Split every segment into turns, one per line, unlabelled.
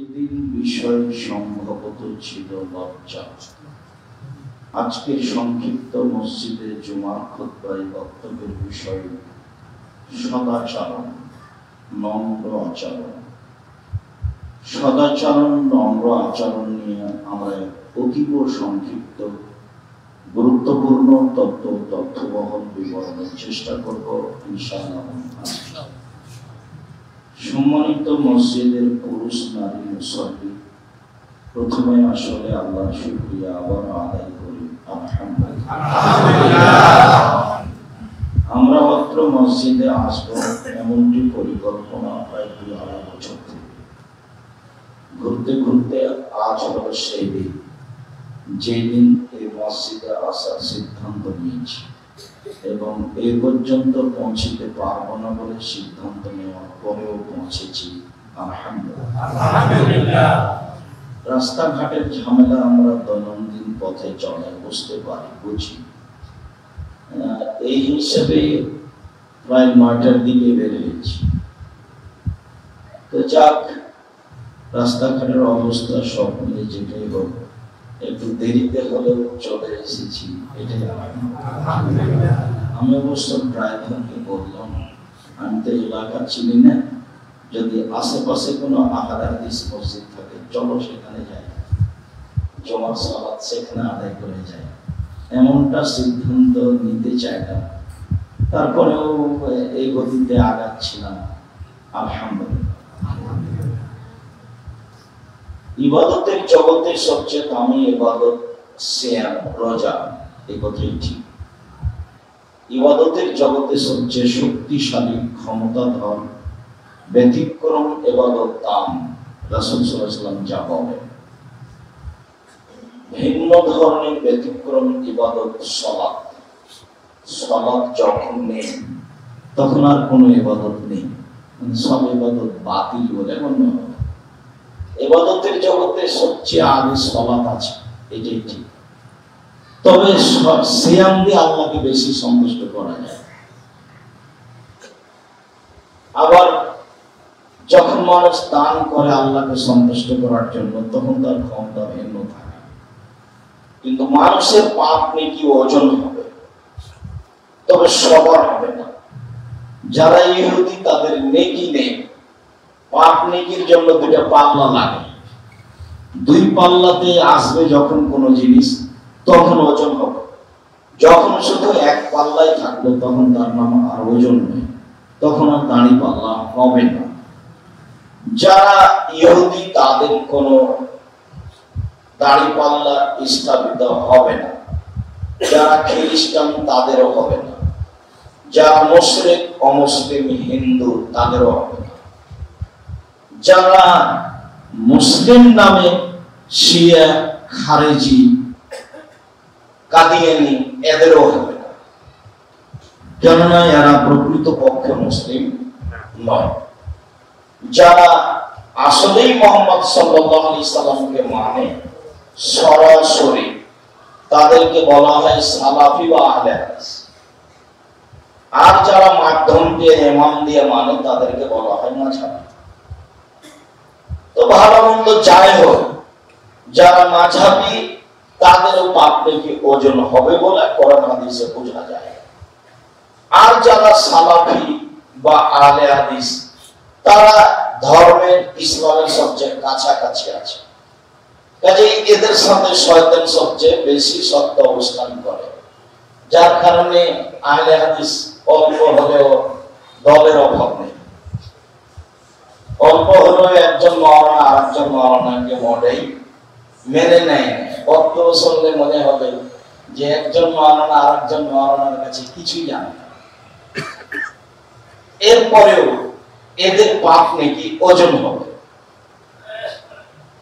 প্রতিদিন বিষয় সম্ভবত ছিল লজ্জা। আজকের সংক্ষিপ্ত মসজিদে জুমার খুতবায় বক্তব্যের বিষয় সদাচরণ, নম্র আচরণ। সদাচরণ, নম্র আচরণ নিয়ে আমরা অতীব সংক্ষিপ্ত গুরুত্বপূর্ণ তথ্যবহল বিবরণের চেষ্টা করব ইনশাআল্লাহ। সম্মানিত মসজিদের পুরুষ নারী মুসল্লি, প্রথমে আসলে আল্লাহর শুকরিয়া আবার আদায় করি আলহামদুলিল্লাহ। আমরা মাত্র মসজিদে আসবো এমনটি পরিকল্পনা প্রায় 2-2.5 বছর থেকে। ঘুরতে ঘুরতে আজ হলো সেই দিন যেদিন এই মসজিদে আসার সিদ্ধান্ত নিয়েছি এবং এই পর্যন্ত পৌঁছতে পারবো না বলে সিদ্ধান্ত নেওয়ার পরেও পৌঁছেছি আলহামদুলিল্লাহ। রাস্তাঘাটের ঝামেলা আমরা দৈনন্দিন পথে চলে বুঝতে পারি, বুঝি। এই হিসেবে প্রায় 9টার দিকে বের হয়েছি। তো যাক, রাস্তাঘাটের অবস্থা সব মিলে যেটাই হোক, একটু দেরিতে হলেও চলে এসেছি, এটাই আলহামদুলিল্লাহ। আমি অবশ্য ড্রাইভারকে বললাম, আমি তো এলাকা চিনি না, যদি আশেপাশে কোনো আহারাদিস মসজিদ থাকে চলো সেখানে যাই, জুমার সালাত সেখানে আদায় করে যাই। এমনটা সিদ্ধান্ত নিতে চাই না, তারপরেও এই গতিতে আগাচ্ছিলাম আলহামদুলিল্লাহ। ইবাদতের জগতে সবচেয়ে দামি ইবাদত সিয়াম, রোজা, এই কথাই ঠিক। ইবাদতের জগতে সবচেয়ে শক্তিশালী ক্ষমতাধর ব্যতিক্রম ইবাদত দান, রাসূল সাল্লাল্লাহু আলাইহি ওয়াসাল্লাম যা বলেন। ভিন্ন ধরনের ব্যতিক্রম ইবাদত সালাত। সালাত যখন নেই তখন আর কোনো ইবাদত নেই, সব ইবাদত বাতিল বলে মনে হয়। ইবাদতের জগতে সবচেয়ে আগে সালাত আছে, এটাই ঠিক। তবে সিয়াম দিয়ে আল্লাহকে বেশি সন্তুষ্ট করা যায়। আবার যখন মানুষ দান করে আল্লাহকে সন্তুষ্ট করার জন্য, তখন তার ক্ষমতা ভিন্ন থাকে। কিন্তু মানুষের পাপ নেকি ওজন হবে, তবে সবার হবে না। যারা ইহুদি তাদের নেকি নেই, পাপ নেকির জন্য 2টা পাল্লা লাগে। 2 পাল্লাতে আসবে যখন কোনো জিনিস, তখন ওজন হবে। যখন শুধু 1 পাল্লায় থাকবে তখন তার নাম আর ওজন নেই, তখন আর দাঁড়ি পাল্লা হবে না। যারা ইহুদি তাদের কোনো দাঁড়ি পাল্লা স্থাপিত হবে না। যারা খ্রিস্টান তাদেরও হবে না। যারা মুশরিক, অমুসলিম, হিন্দু তাদেরও হবে না। যারা মুসলিম নামে শিয়া, খারেজি, কাদিয়ানি, এদেরও হবে না, কেননা এরা প্রকৃত পক্ষে মুসলিম নয়। যারা আসলেই মুহাম্মদ সাল্লাল্লাহু আলাইহি সাল্লামকে মানে সরাসরি, তাদেরকে বলা হয় সালাফি বা আহলে হাদিস। আর যারা মাধ্যম দিয়ে, ইমাম দিয়ে মানে, তাদেরকে বলা হয় মাযহাবি। তো ভালো মন্দ যাই হোক, যারা মাযহাবি তাদেরও পাপ নেকি ওজন হবে বলে কোরআন হাদিসে বোঝা যায়। আর যারা সালাফি বা আহলে হাদিস, তারা ধর্মের, ইসলামের সবচেয়ে কাছাকাছি আছে। কাজেই এদের সাথে শয়তান সবচেয়ে বেশি শক্ত অবস্থান করে, যার কারণে আহলে হাদিস অল্প হলেও দলের অভাব নেই। অল্প হলেও একজন মাওলানা আরেকজন মাওলানাকে মোটেই মেনে নেয় না। বক্তব্য শুনলে মনে হবে যে একজন মাওলানা আরেকজন মাওলানার কাছে কিছুই জানে না। এরপরেও এদের পাপ নাকি ওজন হবে।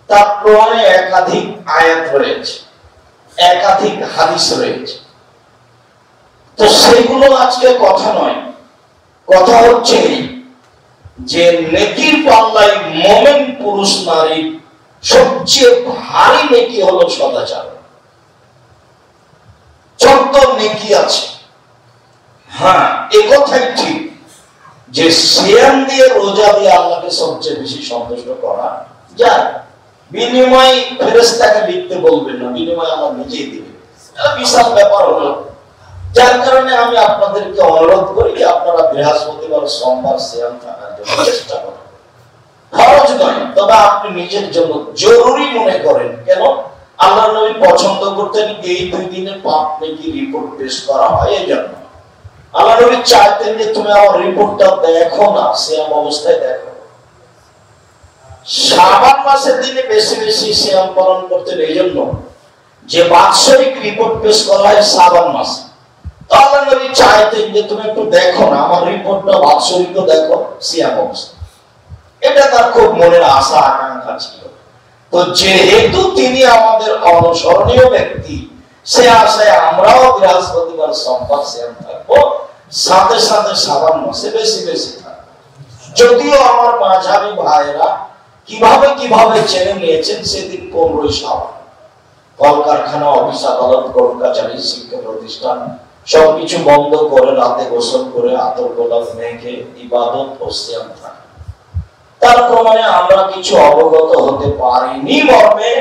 তার প্রমাণে একাধিক আয়াত রয়েছে, একাধিক হাদিস রয়েছে। তো সেগুলো আজকে কথা নয়, কথা হচ্ছে যে নেকির পাল্লায় মুমিন পুরুষ নারী সবচেয়ে ভারী নেকি হলো সদাচার। যত নেকি আছে, হ্যাঁ এ কথাই ঠিক যে সিয়াম দিয়ে, রোজা দিয়ে আল্লাহকে সবচেয়ে বেশি সন্তুষ্ট করা যান, বিনিময় ফেরেশতাকে লিখতে বলবেন না, বিনিময় আল্লাহ নিজেই দিবেন। এটা বিশাল ব্যাপার হলো। যার কারণে আমি আপনাদেরকে অনুরোধ করি যে আপনারা বৃহস্পতিবার সোমবার সিয়াম থাকার জন্য চেষ্টা করুন। খরচ নয়, তবে আপনি নিজের জন্য জরুরি মনে করেন। কেন? আল্লাহর নবী পছন্দ করতেন এই 2 দিনের পাপ নেকি রিপোর্ট পেশ করা হয়। এই জন্য আল্লাহর নবী চাইতেন যে তুমি আমার রিপোর্টটা দেখো না, সিয়াম অবস্থায় দেখো। শাবান মাসের দিনে বেশি বেশি সিয়াম পালন করতেন এই জন্য যে বাৎসরিক রিপোর্ট পেশ করা হয় শাবান মাসে। আল্লাহর নবী চাইতেন যে তুমি একটু দেখো না, আমার রিপোর্টটা বাৎসরিকও দেখো সিয়াম অবস্থা। এটা তার খুব মনের আশা আকাঙ্ক্ষা ছিল। তো যেহেতু তিনি আমাদের অনুসরণীয় ব্যক্তি, সে আশায় আমরাও বৃহস্পতিবার সোমবার সিয়াম থাকবো, সাথে সাথে শাবান মাসে বেশি বেশি থাকবো। যদিও আমার মাঝারি ভাইরা কিভাবে কিভাবে জেনে নিয়েছেন সেদিন 15 শাবান কলকারখানা, অফিস আদালত, কোর্ট কাছারি, শিক্ষা প্রতিষ্ঠান সবকিছু বন্ধ করে রাতে গোসল করে আতর গোলাপ মেখে ইবাদত ও সিয়াম থাকে। তার প্রমাণে আমরা কিছু অবগত হতে পারিনি মর্মে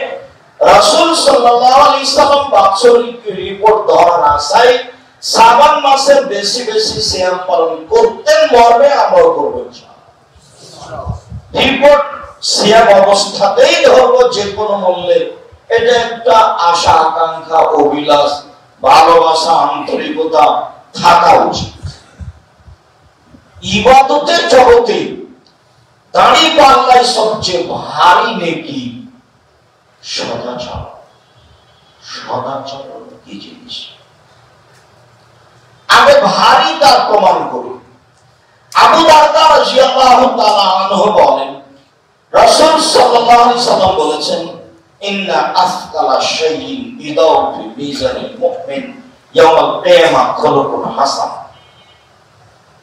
রাসূল সাল্লাল্লাহু আলাইহি সাল্লাম বাৎসরিক রিপোর্ট ধরার আশায় শাবান মাসে বেশি বেশি সিয়াম পালন করতেন মর্মে আমরাও করব ইনশাআল্লাহ। রিপোর্ট সিয়াম অবস্থাতেই ধরব যে কোনো মূল্যে। এটা একটা আশা আকাঙ্ক্ষা, অভিলাষ, ভালোবাসা, আন্তরিকতা থাকা উচিত। ইবাদতের জগতে দাঁড়ি পাল্লায় সবচেয়ে ভারী নেকি সদাচরণ। সদাচরণ কি জিনিস? আগে ভারী তার প্রমাণ করি। আবু দারদা রাদিয়াল্লাহু তাআলা আনহু বলেন, রাসূল সাল্লাল্লাহু আলাইহি সাল্লাম বলেছেন, ইন্না আসকালা শাইইন ইদাউ ফি মিজানিল মুমিন ইয়াউমাল কিয়ামাহ খুলুকুন হাসান।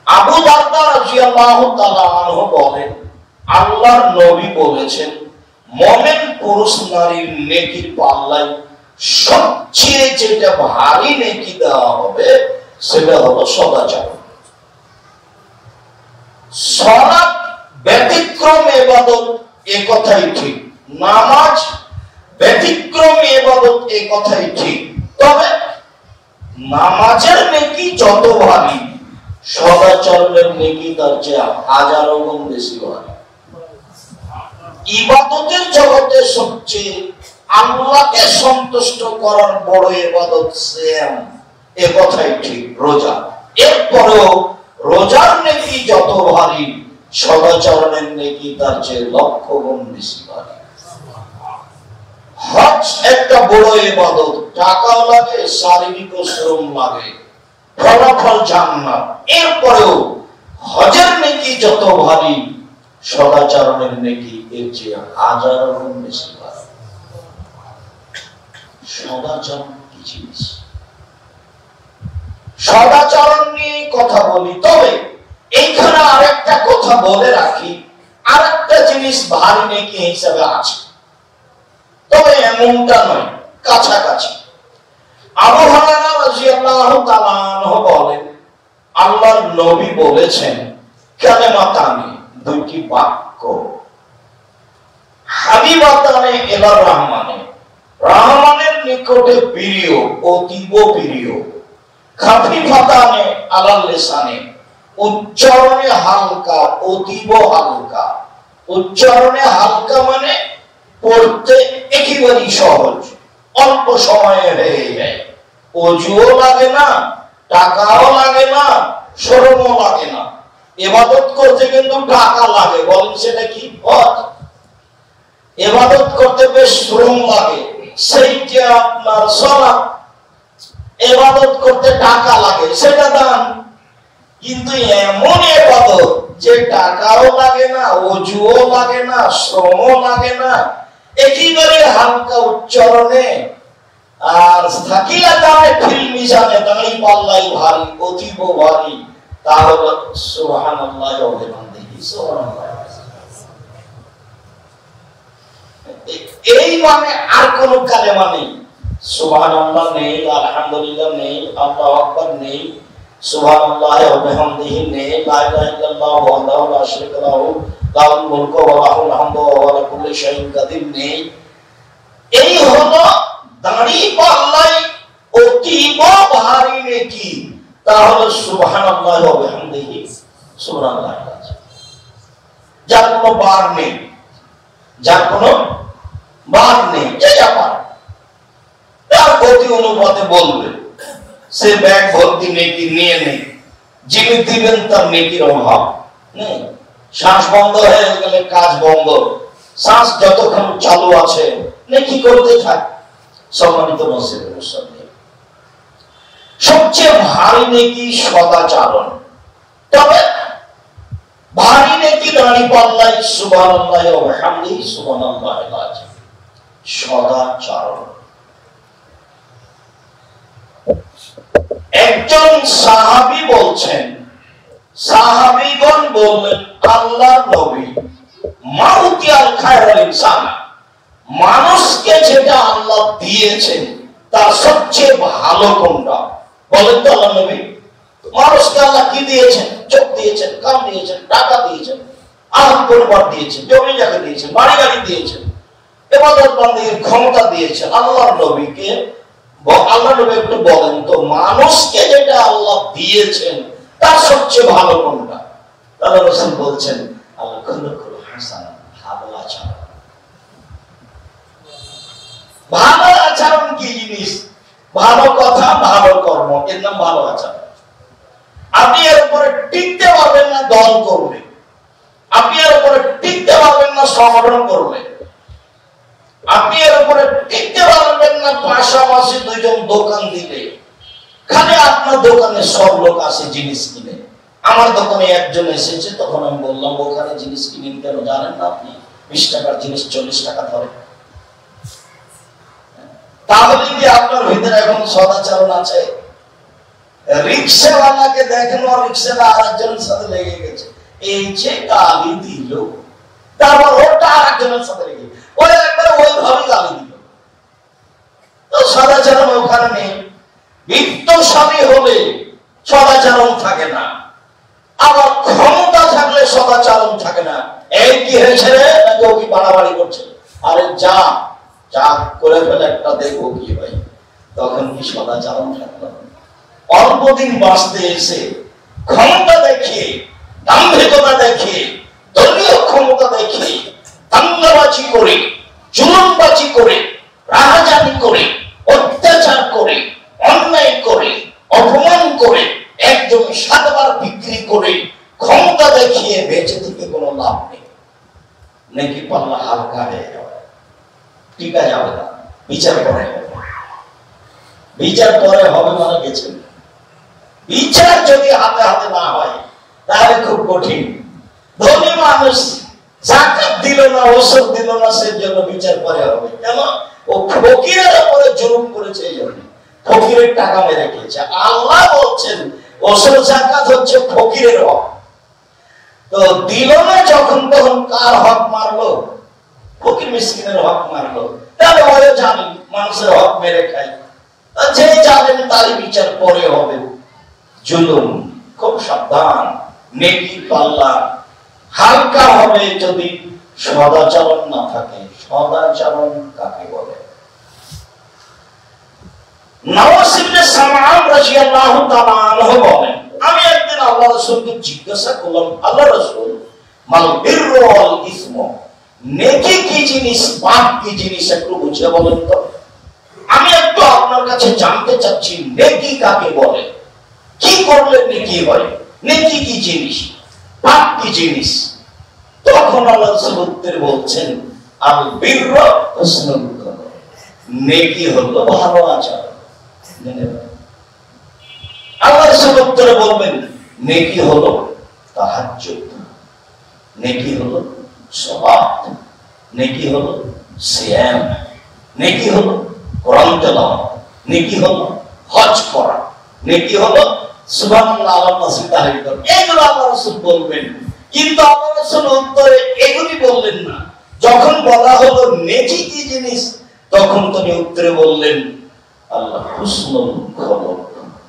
আবু দারদা রাদিয়াল্লাহু তাআলা আনহু বলেন, আল্লাহর নবী বলেছেন, মুমিন পুরুষ নারীর নেকির পাল্লায় সবচেয়ে যেটা ভারী নেকি দেওয়া হবে সেটা হলো সদাচরণ। সালাত ব্যতিক্রম ইবাদত, এই কথাই ঠিক। নামাজ ব্যতিক্রম ইবাদত, এই কথাই ঠিক। তবে নামাজের নেকি যত ভারী, সদাচরণের নেকি তার চেয়ে হাজারো গুণ বেশি ভারী। ইবাদতের জগতে সবচেয়ে আল্লাহকে সন্তুষ্ট করার বড় ইবাদত সিয়াম, এ কথাই ঠিক। রোজা, এরপরেও রোজার নেকি যত ভারী, সদাচরণের নেকি তার চেয়ে লক্ষ গুণ বেশি ভারী। হজ একটা বড় ইবাদত, টাকাও লাগে, শারীরিক শ্রম লাগে, ফলাফল জান্নাত। এরপরেও হজের নেকি যত ভারী, সদাচরণের নেকি এর চেয়ে হাজার গুণ বেশি ভারী। সদাচরণ কি জিনিস? সদাচরণ নিয়ে কথা বলি। তবে এইখানে আরেকটা কথা বলে রাখি, আরেকটা জিনিস ভারী নেকি হিসাবে আছে, তবে এমনটা নয়, কাছাকাছি। আবু হুরায়রা রাদিয়াল্লাহু তাআলা আনহু বলেন, আল্লাহর নবী বলেছেন, কালেমাতানি, দুটি বাক্য, হাবিবাতানি ইলা রহমানে, রহমানের নিকটে প্রিয়, অতীব প্রিয়, খাফিফাতানি আলাল লিসানে, উচ্চারণে হালকা, অতীব হালকা। উচ্চারণে হালকা মানে পড়তে একেবারেই সহজ, অল্প সময়ে হয়ে যায়, অজুও লাগে না, টাকাও লাগে না, শ্রমও লাগে না। ইবাদত করতে কিন্তু টাকা লাগে, বলেন সেটা কি? হজ। ইবাদত করতে বেশ শ্রম লাগে, সেইটা আপনার সালাত। ইবাদত করতে টাকা লাগে, সেটা দান। কিন্তু এমন ইবাদত যে টাকাও লাগে না, অজুও লাগে না, শ্রমও লাগে না, একেবারে হালকা উচ্চারণে, আর সাকিলা দামে ফিল মিজানে, দাঁড়ি পাল্লাই ভারী, অতীব ভারী, তাহলে সুবহানাল্লাহ ওয়া বিহামদিহি, সুবহানাল্লাহ। এই মানে আর কোন কালেমা নেই। সুবহানাল্লাহ নেই, আলহামদুলিল্লাহ নেই, আল্লাহু আকবার নেই, সুবহানাল্লাহ ওয়া বিহামদিহি নেই, লা ইলাহা ইল্লাল্লাহু ওয়াহদাহু লা শারীকা লাহু লাহুল মুলকু ওয়া লাহুল হামদু ওয়া আলা কুল্লি শাইইন কাদির নেই। এই হলো দাঁড়িপাল্লাই অতীব ভারী নেকি, তাহলে সুবহানাল্লাহি ওয়া বিহামদিহি সুবহানাল্লাহ, যার কোনো বার নেই, যার কোনো বার নেই, যে যা পারে তার গতি অনুপাতে বলবে। সে ব্যাগ ভর্তি নেকি নিয়ে নেই, যিনি দিবেন তার নেকির অভাব নেই। শ্বাস বন্ধ হয়ে গেলে কাজ বন্ধ, শ্বাস যতক্ষণ চালু আছে নেকি করতে থাক। সম্মানিত মুসলিম মুসল্লি, সবচেয়ে ভারী নেকি সদাচরণ। তবে ভারী নেকি দাঁড়িপাল্লাই সুবহানাল্লাহি ওয়া বিহামদিহি সুবহানাল্লাহিল আযীম, সদাচরণ। একজন সাহাবী বলছেন, সাহাবীগণ বললেন, আল্লাহর নবী, মাউতিয়াল খায়রুল ইনসান, মানুষকে যেটা আল্লাহ দিয়েছেন তার সবচেয়ে ভালো কোনটা? বলেন তো আল্লাহর নবী। মানুষকে আল্লাহ কি দিয়েছেন? চোখ দিয়েছেন, কান দিয়েছেন, টাকা দিয়েছেন, আহার পরিবার দিয়েছেন, জমি জায়গা দিয়েছেন, বাড়ি গাড়ি দিয়েছেন, ইবাদত বন্দেগীর ক্ষমতা দিয়েছেন। আল্লাহর নবীকে, আল্লাহর নবী একটু বলেন তো, মানুষকে যেটা আল্লাহ দিয়েছেন তার সবচেয়ে ভালো কোনটা? আল্লাহ রাসূল বলছেন, আল খুলুকুল হাসান, ভালো আচরণ। ভালো আচরণ কি জিনিস? ভালো কথা, ভালো কর্ম, এর নাম ভালো আচরণ। আপনি এর উপরে টিকতে পারবেন না দল করবে, আপনি এর উপরে টিকতে পারবেন না সংগঠন করবে, আপনি এর উপরে টিকতে পারবেন না পাশাপাশি দুইজন দোকান দিলে। খালি আপনার দোকানে সব লোক আসে জিনিস কিনে। আমার দোকানে একজন এসেছে, তখন আমি বললাম, ওখানে জিনিস কিনেন কেন জানেন না আপনি? 20 টাকার জিনিস 40 টাকা ধরে। তাহলে কি আপনার ভিতরে এখন সদাচরণ আছে? রিকশাওয়ালাকে দেখেন, রিকশাওয়ালা আরেকজনের সাথে লেগে গেছে, এই যে গালি দিল, তারপর ওটা আরেকজনের সাথে লেগে, ওই একবারে ওইভাবে গালি দিল। তো সদাচরণ ওখানে নেই। বিত্তশালী হলে সদাচরণ থাকে না, আবার ক্ষমতা থাকলে সদাচরণ থাকে না। এই কি হয়েছে রে, নাকি ও কি বাড়াবাড়ি করছে? আরে যা যা করে ফেলে একটা, দেখবো কি ভাই, তখন কি সদাচরণ থাকলো? অল্পদিন বাঁচতে এসে ক্ষমতা দেখিয়ে, দাম্ভিকতা দেখিয়ে, দলীয় ক্ষমতা দেখিয়ে, দাঙ্গাবাজি করে, জুলুমবাজি করে, রাহাজানি করে, অত্যাচার করে, অন্যায় করে, অপমান করে, একজন 7 বার বিক্রি করে ক্ষমতা দেখিয়ে বেঁচে থেকে কোনো লাভ নেই। নাকি পাল্লা হালকা হয়ে যাবে, টিকা যাবে না। বিচার পরে হবে, বিচার পরে হবে মানে গেছেন। বিচার যদি হাতে হাতে না হয় তাহলে খুব কঠিন। ধনী মানুষ যাকাত দিল না, ওষুধ দিল না, সেজন্য বিচার পরে হবে। কেন? ও ফকিরের উপরে জুলুম করেছে, এই জন্য ফকিরের টাকা মেরে খেয়েছে। আল্লাহ বলছেন ওষুধ যাকাত হচ্ছে ফকিরের হক। তো দিল না যখন, তখন কার হক মারলো? ফকির মিসকিনের হক মারলো। তাহলে ওই জানেন মানুষের হক মেরে খায়, যে জানেন তারই বিচার পরে হবে। জুলুম, খুব সাবধান। নেকি পাল্লা হালকা হবে যদি সদাচরণ না থাকে। সদাচরণ কাকে বলে? নওয়াস ইবনে সামআন রাদিয়াল্লাহু তাআলা আনহু বলেন, আমি একদিন আল্লাহ রাসূলকে জিজ্ঞাসা করলাম, আল্লাহ রাসূল, মাল বিররু ওয়াল ইসমু, নেকি কি জিনিস, পাপ কি জিনিস, একটু বুঝিয়ে বলেন তো। আমি একটু আপনার কাছে জানতে চাচ্ছি, নেকি কাকে বলে, কি করলে নেকি হয়, নেকি কি জিনিস, পাপ কি জিনিস? তখন আল্লাহ রাসূল উত্তরে বলছেন, আল বিররু হুসনুল খুলুক, নেকি হলো ভালো আচরণ। আল্লাহ রাসূল উত্তরে বলবেন, নেকি হলো তাহাজ্জুদ, নেকি হলো সালাত, নেকি হলো সিয়াম, নেকি হলো কোরআন তেলাওয়াত, নেকি হলো হজ করা, নেকি হলো সুবহানাল্লাহ আল্লাহু তাআলা করা। এগুলো আল্লাহ রাসূল বলবেন। কিন্তু আল্লাহ রাসূল উত্তরে এগুলি বললেন না। যখন বলা হলো নেকি কি জিনিস, তখন তিনি উত্তরে বললেন, আল্লাহ হুসনুল খুলুক,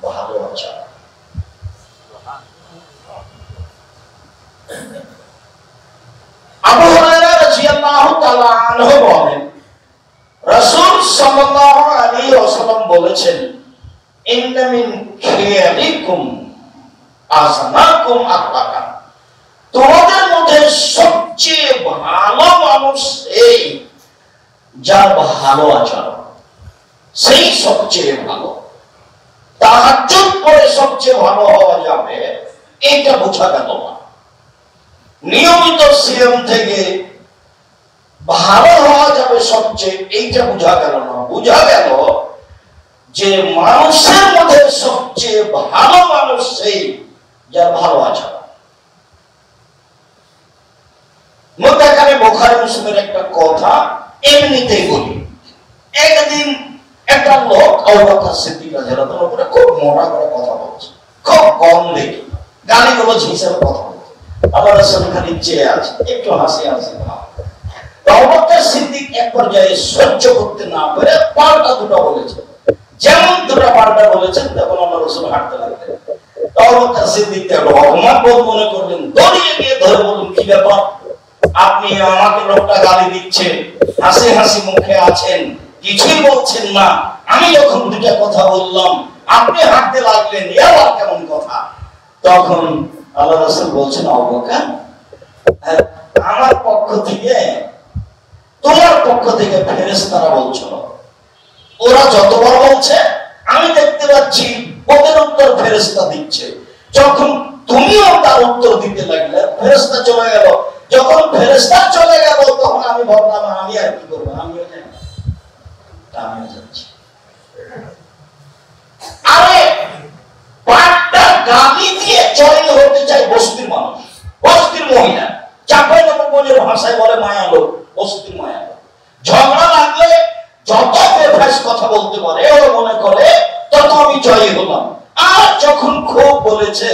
ভালো আচরণ। আনহু বলেন, রাসূল সাল্লাল্লাহু আলাইহি ওয়াসাল্লাম বলেছেন, ইন্না মিন খিয়ারিকুম আযনাকুম আখলাকান, তোমাদের মধ্যে সবচেয়ে ভালো মানুষ এই যার ভালো আচরণ, সেই সবচেয়ে ভালো। তাহাজ্জুদ পড়ে সবচেয়ে ভালো হওয়া যাবে এটা বোঝা গেল না। নিয়মিত সিয়াম থেকে ভালো হওয়া যাবে সবচেয়ে, এইটা বোঝা গেল না। বোঝা গেল যে মানুষের মধ্যে সবচেয়ে ভালো মানুষ সেই যার ভালো আচরণ। মধ্যখানে বুখারী মুসলিমের একটা কথা এমনিতেই বলি। একদিন একটা লোক আবু বকর সিদ্দিক রাদিয়াল্লাহু আনহু উপরে খুব মোটা করে কথা বলছে, খুব কম দেখি গালিগুলো হিসেবে কথা বলছে। আবার রাসূল খালি চেয়ে আছে, একটু হাসি হাসি ভাব। আবু বকর সিদ্দিক এক পর্যায়ে সহ্য করতে না পেরে পাল্টা দুটো বলেছে। যেমন দুটো পাল্টা বলেছেন তখন আমার রাসূল হাঁটতে লাগলেন। আবু বকর সিদ্দিক অপমান বোধ মনে করলেন, দৌড়িয়ে গিয়ে ধরে বলুন, কি ব্যাপার, আপনি আমাকে লোকটা গালি দিচ্ছে, হাসি হাসি মুখে আছেন, কিছুই বলছেন না। আমি যখন দুটা কথা বললাম আপনি হাঁটতে লাগলেন, এ আবার কেমন কথা? তখন আল্লাহ রাসূল বলছেন, আবু বকর, আমার পক্ষ থেকে তোমার পক্ষ থেকে ফেরেশতারা বলছো, ওরা যতবার বলছে আমি দেখতে পাচ্ছি ওদের উত্তর ফেরেশতা দিচ্ছে। যখন তুমিও তার উত্তর দিতে লাগলে ফেরেশতা চলে গেল। যখন ফেরেশতা চলে গেল তখন আমি ভাবলাম আমি আর কি করবো, আমিও যাই, আমিও যাচ্ছি। আরে পাঁচটা গালি দিয়ে জয় হতে চাই বস্তির মানুষ, বস্তির মহিলা, চাপাই নবগঞ্জের ভাষায় বলে মায়া লোক, বস্তির মায়া লোক। ঝগড়া লাগলে যত বেফাস কথা বলতে পারে ও মনে করে তত আমি জয়ী হলাম। আর যখন খুব বলেছে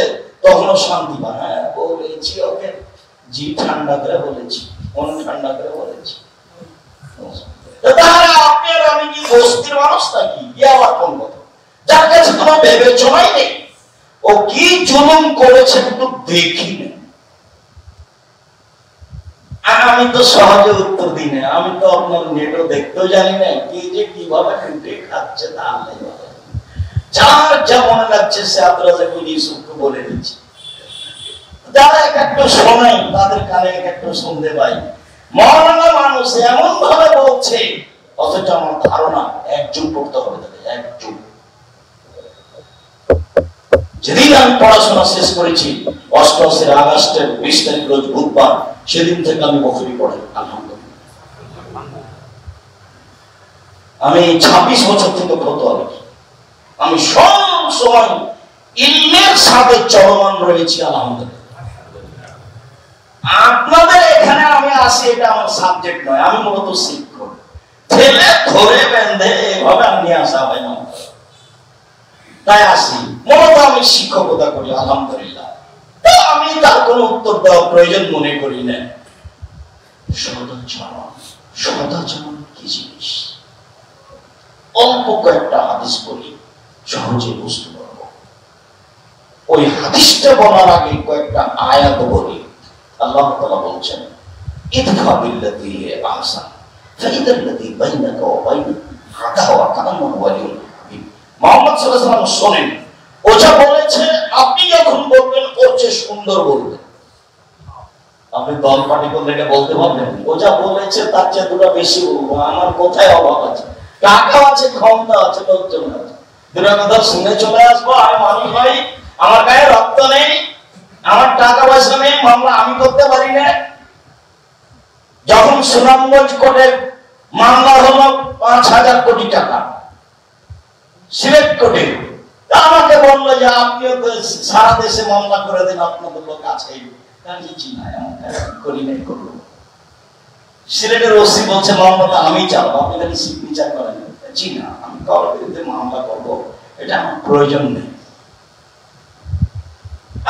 তখন শান্তি পায়। হ্যাঁ বলেছি ওকে, জি ঠান্ডা করে বলেছি, মন ঠান্ডা করে বলেছি। তাহলে আপনি আর আমি কি বস্তির মানুষ নাকি? আবার কোন কথা? যার কাছে তোমার বিবেচনাই নেই, ও কি জুলুম করেছে একটু দেখি না। আমি তো সহজে উত্তর দিই না, আমি তো আপনার নেটও দেখতেও জানি না, কি যে কিভাবে লুটে খাচ্ছে তা আল্লাহ জানে। যার যা মনে লাগছে সে আব্দুল্লাহ ইবনে ইউসুফকে বলে দিচ্ছে। যারা এক একটু শোনাই তাদের কানে এক একটু শুনতে পাই। মৌলানা মানুষ এমন ভাবে বলছে, অথচ আমার ধারণা একজন পড়তে হবে তাদের, একজন। যেদিন আমি পড়াশোনা শেষ করেছি 88 আগস্টের 20 তারিখ রোজ বুধবার, সেদিন থেকে আমি বখরি পড়ি আলহামদুলিল্লাহ। আমি 26 বছর থেকে ফতোয়া লিখি। আমি সব সময় ইলমের সাথে চলমান রয়েছি আলহামদুলিল্লাহ। আপনাদের এখানে আমি আসি এটা আমার সাবজেক্ট নয়, আমি মূলত শিক্ষক। ঠেলে ধরে বেঁধে এভাবে আমি নিয়ে আসা হয় না, তাই আসি। মূলত আমি শিক্ষকতা করি আলহামদুলিল্লাহ। আমি তার কোনো উত্তর দেওয়া প্রয়োজন মনে করি না। সদাচরণ, সদাচরণ কি জিনিস? অল্প কয়েকটা হাদিস বলি, সহজে বুঝতে পারবো। ওই হাদিসটা বলার আগে কয়েকটা আয়াত বলি। আল্লাহ তাআলা বলছেন, ইদফা বিল্লাতী হিয়া আহসান ফাইদাল্লাতী বাইনাকা ওয়া বাইনাহু আদাওয়া কান্নাহু ওয়ালিয়্যুন হামিম। মুহাম্মদ সাল্লাল্লাহু আলাইহি ওয়াসাল্লাম শোনেন, ও যা বলেছে আপনি যখন বলবেন ওর চেয়ে সুন্দর বলবেন। আপনি দল পার্টি করলে এটা বলতে পারবেন? ও যা বলেছে তার চেয়ে দুটো বেশি বলবো। আমার কোথায় অভাব আছে? টাকা আছে, ক্ষমতা আছে, লোকজন আছে, দুটো কথা শুনে চলে আসবো। আমি মানুষ ভাই, আমার গায়ে রক্ত নেই, আমার টাকা পয়সা নেই, মামলা আমি করতে পারি না। যখন সুনামগঞ্জ কোর্টে মামলা হলো 5,000 কোটি টাকা সিলেক্ট কোর্টে, আমাকে বললো যে আপনিও তো সারা দেশে মামলা করে দেন, আপনাদের লোক আছেই। সিলেটের ওসি বলছে মামলাটা আমি চালাবো, আপনি খালি সিগনেচার করেন। জি না, আমি কারোর বিরুদ্ধে মামলা করবো এটা আমার প্রয়োজন নেই,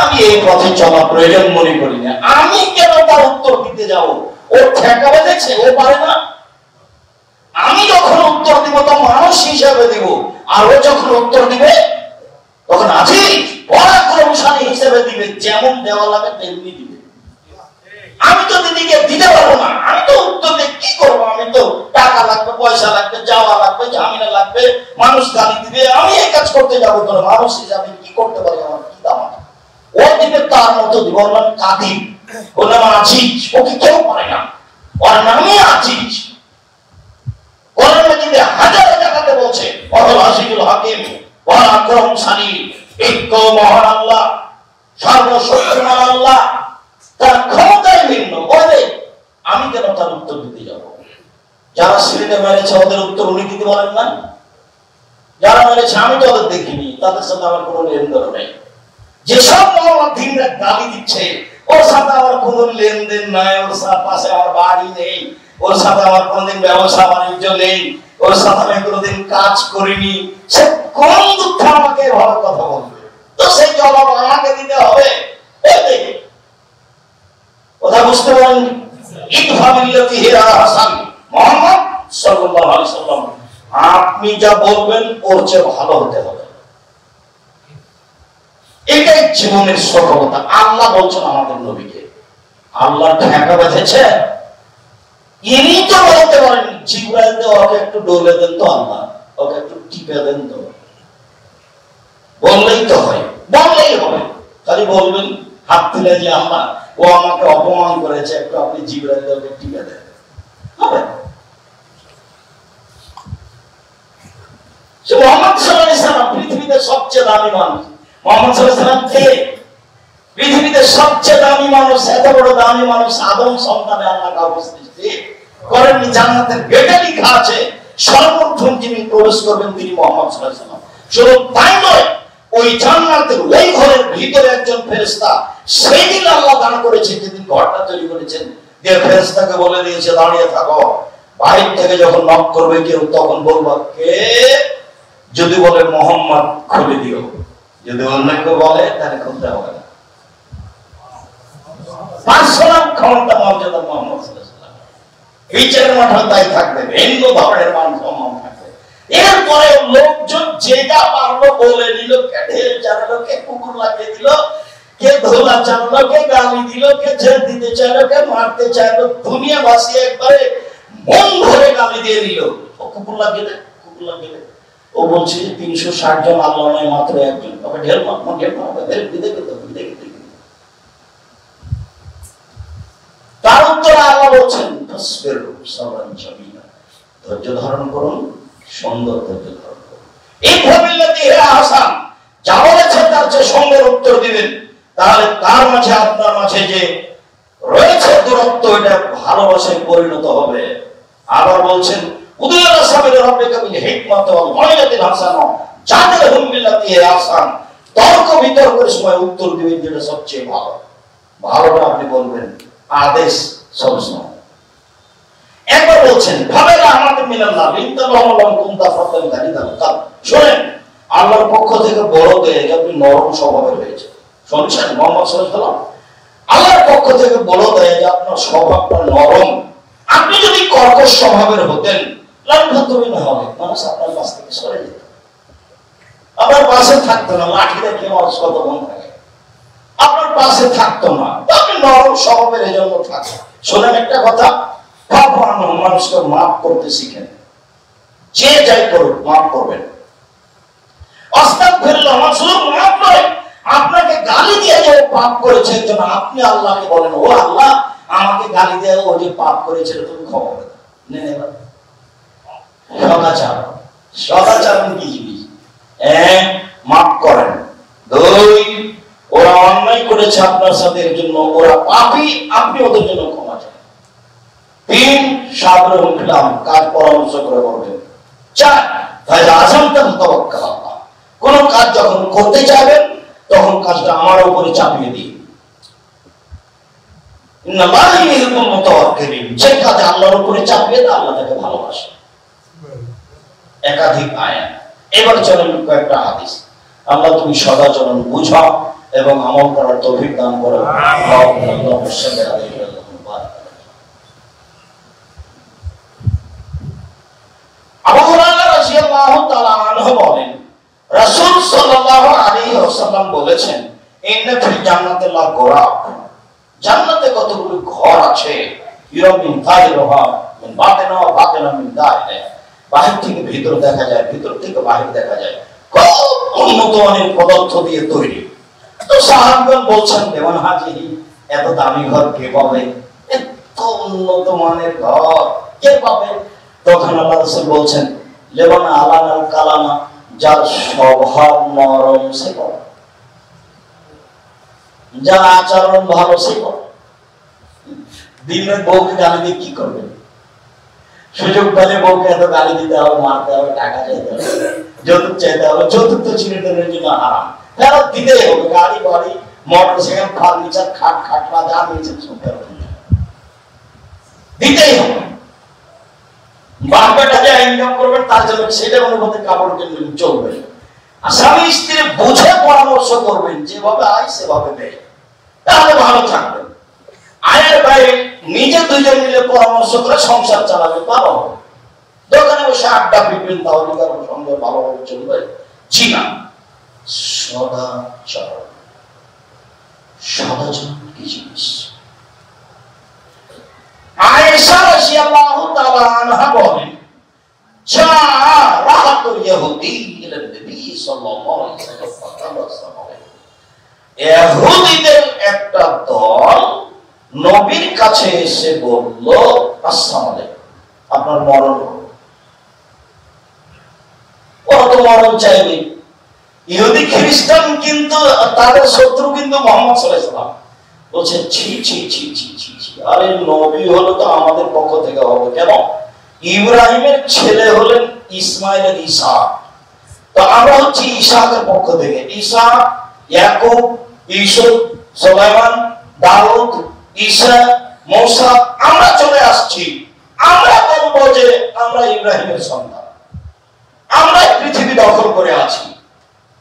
আমি এই পথে চলা প্রয়োজন মনে করি না। আমি কেন তার উত্তর দিতে যাবো? ও ঠেকা বেঁধেছে, ও পারে না। আমি যখন উত্তর দিব তো মানুষ হিসাবে দিব, আর ও যখন উত্তর দিবে তখন আছি পরাক্রমশালী হিসেবে দিবে, যেমন দেওয়া লাগে তেমনি দিবে। আমি তো দিদিকে দিতে পারবো না, আমি তো উত্তর দিয়ে কি করবো, আমি তো টাকা লাগবে, পয়সা লাগবে, যাওয়া লাগবে, ঝামেলা লাগবে, মানুষ গালি দিবে, আমি এই কাজ করতে যাবো তো মানুষ হিসাবে কি করতে পারি, আমার কি দাম আছে? ও দিবে তার মতো দিব, ওর নাম কাদিম, ওর নাম আজিজ, ওকে কেউ পারে না, ওর নামই আজিজ। কোরআন মাজিদে হাজার জায়গাতে বলছে ওয়াল আজিজুল হাকিম ওয়াল আকরামুসানি, এক মহান আল্লাহ, সর্বশক্তিমান আল্লাহ, তার ক্ষমতাই ভিন্ন। বলে আমি কেন তার উত্তর দিতে যাব? যারা সিলেটে মেরেছে ওদের উত্তর উনি দিতে বলেন না? যারা মেরেছে আমি তো ওদের দেখিনি, তাদের সাথে আমার কোনো লেনদেন নেই। যেসব দিনরা গালি দিচ্ছে ওর সাথে আমার কোনো লেনদেন নাই, ওর সাথে পাশে আমার বাড়ি নেই, ওর সাথে আমার কোনোদিন ব্যবসা বাণিজ্য নেই, ওর সাথে আমি কোনোদিন কাজ করিনি, সে কোন দুঃখ আমাকে ভালো কথা বলবে, তো সেই জবাব আমাকে দিতে হবে। কথা বুঝতে পারেন? মুহাম্মদ সাল্লাল্লাহু আলাইহি সাল্লাম, আপনি যা বলবেন ওর চেয়ে ভালো হতে হবে, এটাই জীবনের সফলতা। আল্লাহ বলছেন আমাদের নবীকে, আল্লাহ ঠেকা বেঁধেছে, ইনি তো বলতে পারেন জিবরাইল দে ওকে একটু ডলে দেন তো, আল্লাহ ওকে একটু টিপে দেন তো, বললেই তো হয়, বললেই হবে। খালি বলবেন হাত তুলে যে আল্লাহ ও আমাকে অপমান করেছে, একটু আপনি জিবরাইল দে ওকে টিপে দেন, হবে। সে মুহাম্মদ সাল্লাল্লাহু আলাইহি সাল্লাম পৃথিবীতে সবচেয়ে দামি মানুষ। মুহাম্মদ সাল্লাল্লাহু আলাইহি সাল্লাম কে? পৃথিবীতে সবচেয়ে দামি মানুষ, এত বড় দামি মানুষ আদম সন্তানে আল্লাহ কাউকে সৃষ্টি করেননি। জান্নাতের গেটে লেখা আছে সর্বপ্রথম যিনি প্রবেশ করবেন তিনি মুহাম্মদ সাল্লাল্লাহু আলাইহি সাল্লাম। শুধু তাই নয়, ওই জান্নাতের ওই ঘরের ভিতরে একজন ফেরেশতা সেই দিন আল্লাহ দান করেছে, যেদিন ঘরটা তৈরি করেছেন, যে ফেরেশতাকে বলে দিয়েছে দাঁড়িয়ে থাকো, বাইরে থেকে যখন নক করবে কেউ তখন বলবা কে, যদি বলে মুহাম্মদ খুলে দিও, যদি অন্য কেউ বলে তাহলে খুলতে হবে না। পার্সোনাল ক্ষমতা মর্যাদা মুহাম্মদ সাল্লাল্লাহু আলাইহি সাল্লাম, বিচারের মাঠে তাই থাকবে, ভিন্ন ধরনের মান সম্মান থাকবে। এরপরে লোকজন যেটা পারলো বলে দিল, কে ঢের চালালো, কে কুকুর লাগিয়ে দিল, কে ধোলা চালালো, কে গালি দিল, কে ছেড়ে দিতে চাইলো, কে মারতে চাইলো, দুনিয়া বাসি একবারে মন ভরে গালি দিয়ে দিল। ও কুকুর লাগিয়ে দেয়, কুকুর লাগিয়ে দেয়। ও বলছে 360 জন আল্লাহ নয় মাত্র একজন, ওকে ঢের মার, ঢের মার, ঢের বিদে করতে হবে, বিদে করতে। তার উত্তরে আল্লাহ বলছেন ফাসবিরু সাবরান জামিলা, ধৈর্য ধারণ করুন, সুন্দর ধৈর্য ধারণ করুন। এই ভাবিল্লাতি হে আহসান, যা বলেছেন তার চেয়ে সুন্দর উত্তর দিবেন, তাহলে তার মাঝে আপনার মাঝে যে রয়েছে দূরত্ব এটা ভালোবাসায় পরিণত হবে। আবার বলছেন উদুল্লাহ সাবিল রাব্বিকা বিল হিকমাতি ওয়াল মাউইযাতিল হাসানা জাদিলহুম বিল্লাতি হে আহসান, তর্ক বিতর্কের সময় উত্তর দিবেন যেটা সবচেয়ে ভালো। ভালোটা আপনি বলবেন, আদেশ সবসময়। একবার বলছেন ভাবেলা আমাদের মিলাল্লাহ ইনতাল্লাহুম কুনতা ফাতান গালিদাল কাল, শুনেন আল্লাহর পক্ষ থেকে বড় দেয় আপনি নরম স্বভাবের হয়েছে। শুনছেন মুহাম্মদ সাল্লাল্লাহু আলাইহি ওয়াসাল্লাম, আল্লাহর পক্ষ থেকে বড় দেয় যে আপনার স্বভাবটা নরম। আপনি যদি কর্কশ স্বভাবের হতেন লানভাতুমিন হবে, মানুষ আপনার কাছ থেকে সরে যেত, আপনার পাশে থাকতো না, লাঠি দেখে মানুষ কত মন থাকে, আপনার পাশে থাকতো না। আপনি নরম স্বভাবের এজন্য থাকেন। শোনেন একটা কথা, মানুষকে মাফ করতে শিখেন, যে যাই করুক মাফ করবেন। আস্তাগফিরুল্লাহ, শুধু মাফ নয়, আপনাকে গালি দিয়ে যে পাপ করেছে এর জন্য আপনি আল্লাহকে বলেন ও আল্লাহ আমাকে গালি দিয়ে ও যে পাপ করেছে তুমি ক্ষমা করে দাও। নেন সদাচার, সদাচার কি জিনিস? মাফ করেন। 2, ওরা অন্যায় করেছে আপনার সাথে এর জন্য ওরা পাপী, আপনি ওদের জন্য ক্ষমা চান। 3, সাবরুল কালাম, কাজ পরামর্শ করে করবেন। 4, ফাইজা আযামতা তাওয়াক্কাল আল্লাহ, কোন কাজ যখন করতে চাইবেন তখন কাজটা আমার উপরে চাপিয়ে দিন। ইন্নাল্লাহা ইউহিব্বুল মুতাওয়াক্কিলিন, যে কাজ আল্লাহর উপরে চাপিয়ে দেয় আল্লাহ তাকে ভালোবাসে। একাধিক আয়াত। এবার চলেন কয়েকটা হাদিস। আল্লাহ তুমি সদাচরণ বুঝাও এবং আমল করার তৌফিক দান করো। আল্লাহু সাল্লি আলাইহি ওয়া সাল্লাম। আবু হুরায়রা রাদিয়াল্লাহু তাআলা আনহু বলেন রাসূল সাল্লাল্লাহু আলাইহি ওয়াসাল্লাম বলেছেন ইন্না ফিল জান্নাতি লা গুরাব, জান্নাতে কতগুলো ঘর আছে, ইরামিন তাইরহা মিন বাতিনা ওয়া বাতিনা মিন দাইরা, বাহির থেকে ভিতর দেখা যায়, ভিতর থেকে বাহির দেখা যায়, খুব উন্নত মানের পদার্থ দিয়ে তৈরি। তো সাহাবগণ বলছেন, দেওয়ান হাজি এত দামি ঘর কে পাবে, এত উন্নত মানের ঘর কে পাবে? তখন আল্লাহ রাসূল বলছেন, লেবান আলানাল কালামা, যার স্বভাব নরম সে পাবে, যার আচরণ ভালো সে পাবে। দিনের বউকে গালি দিয়ে কি করবে? সুযোগ পেলে বউকে এত গালি দিতে হবে, মারতে হবে, টাকা চাইতে হবে, যৌতুক চাইতে হবে। যৌতুক তো ছেলেদের জন্য হারাম, ফেরত দিতেই হবে। গাড়ি বাড়ি মোটরসাইকেল ফার্নিচার খাট খাটরা যা নিয়েছে সব ফেরত দিতেই হবে। বাপ বেটা যা ইনকাম করবেন তার জন্য সেটা অনুপাতে কাপড় কিনবেন, চলবে। আর স্বামী স্ত্রী বুঝে পরামর্শ করবেন, যেভাবে আয় সেভাবে দেয়, তাহলে ভালো থাকবেন। আয়ের বাইরে নিজে দুজন মিলে পরামর্শ করে সংসার চালাবে, ভালো হবে। দোকানে বসে আড্ডা পিটবেন, তাহলে কারোর সঙ্গে ভালোভাবে চলবে? জি না। সদাচরণ, সদাচরণ কি জিনিস? আয়েশা রাদিয়াল্লাহু তাআলা আনহা বলেন, যা রাহাতুল ইহুদি ইলা নবী সাল্লাল্লাহু আলাইহি ওয়াসাল্লাম, ইহুদিদের একটা দল নবীর কাছে এসে বলল, আসসালামু আলাইকুম, আপনার মরণ হোক। ওরা তো মরণ চাইবে। ইহুদি খ্রিস্টান কিন্তু তাদের শত্রু কিন্তু মুহাম্মদ সাল্লাল্লাহু আলাইহি ওয়াসাল্লাম। বলছে, ছি ছি ছি ছি ছি ছি, আরে নবী হলো তো আমাদের পক্ষ থেকে হবে কেন? ইব্রাহিমের ছেলে হলেন ইসমাইল ইসহাক, তো আমরা হচ্ছি ইসহাকের পক্ষ থেকে। ইসহাক, ইয়াকুব, ইউসুফ, সুলাইমান, দাউদ, ঈসা, মূসা, আমরা চলে আসছি। আমরা বলবো যে আমরা ইব্রাহিমের সন্তান, আমরা পৃথিবী দখল করে আছি,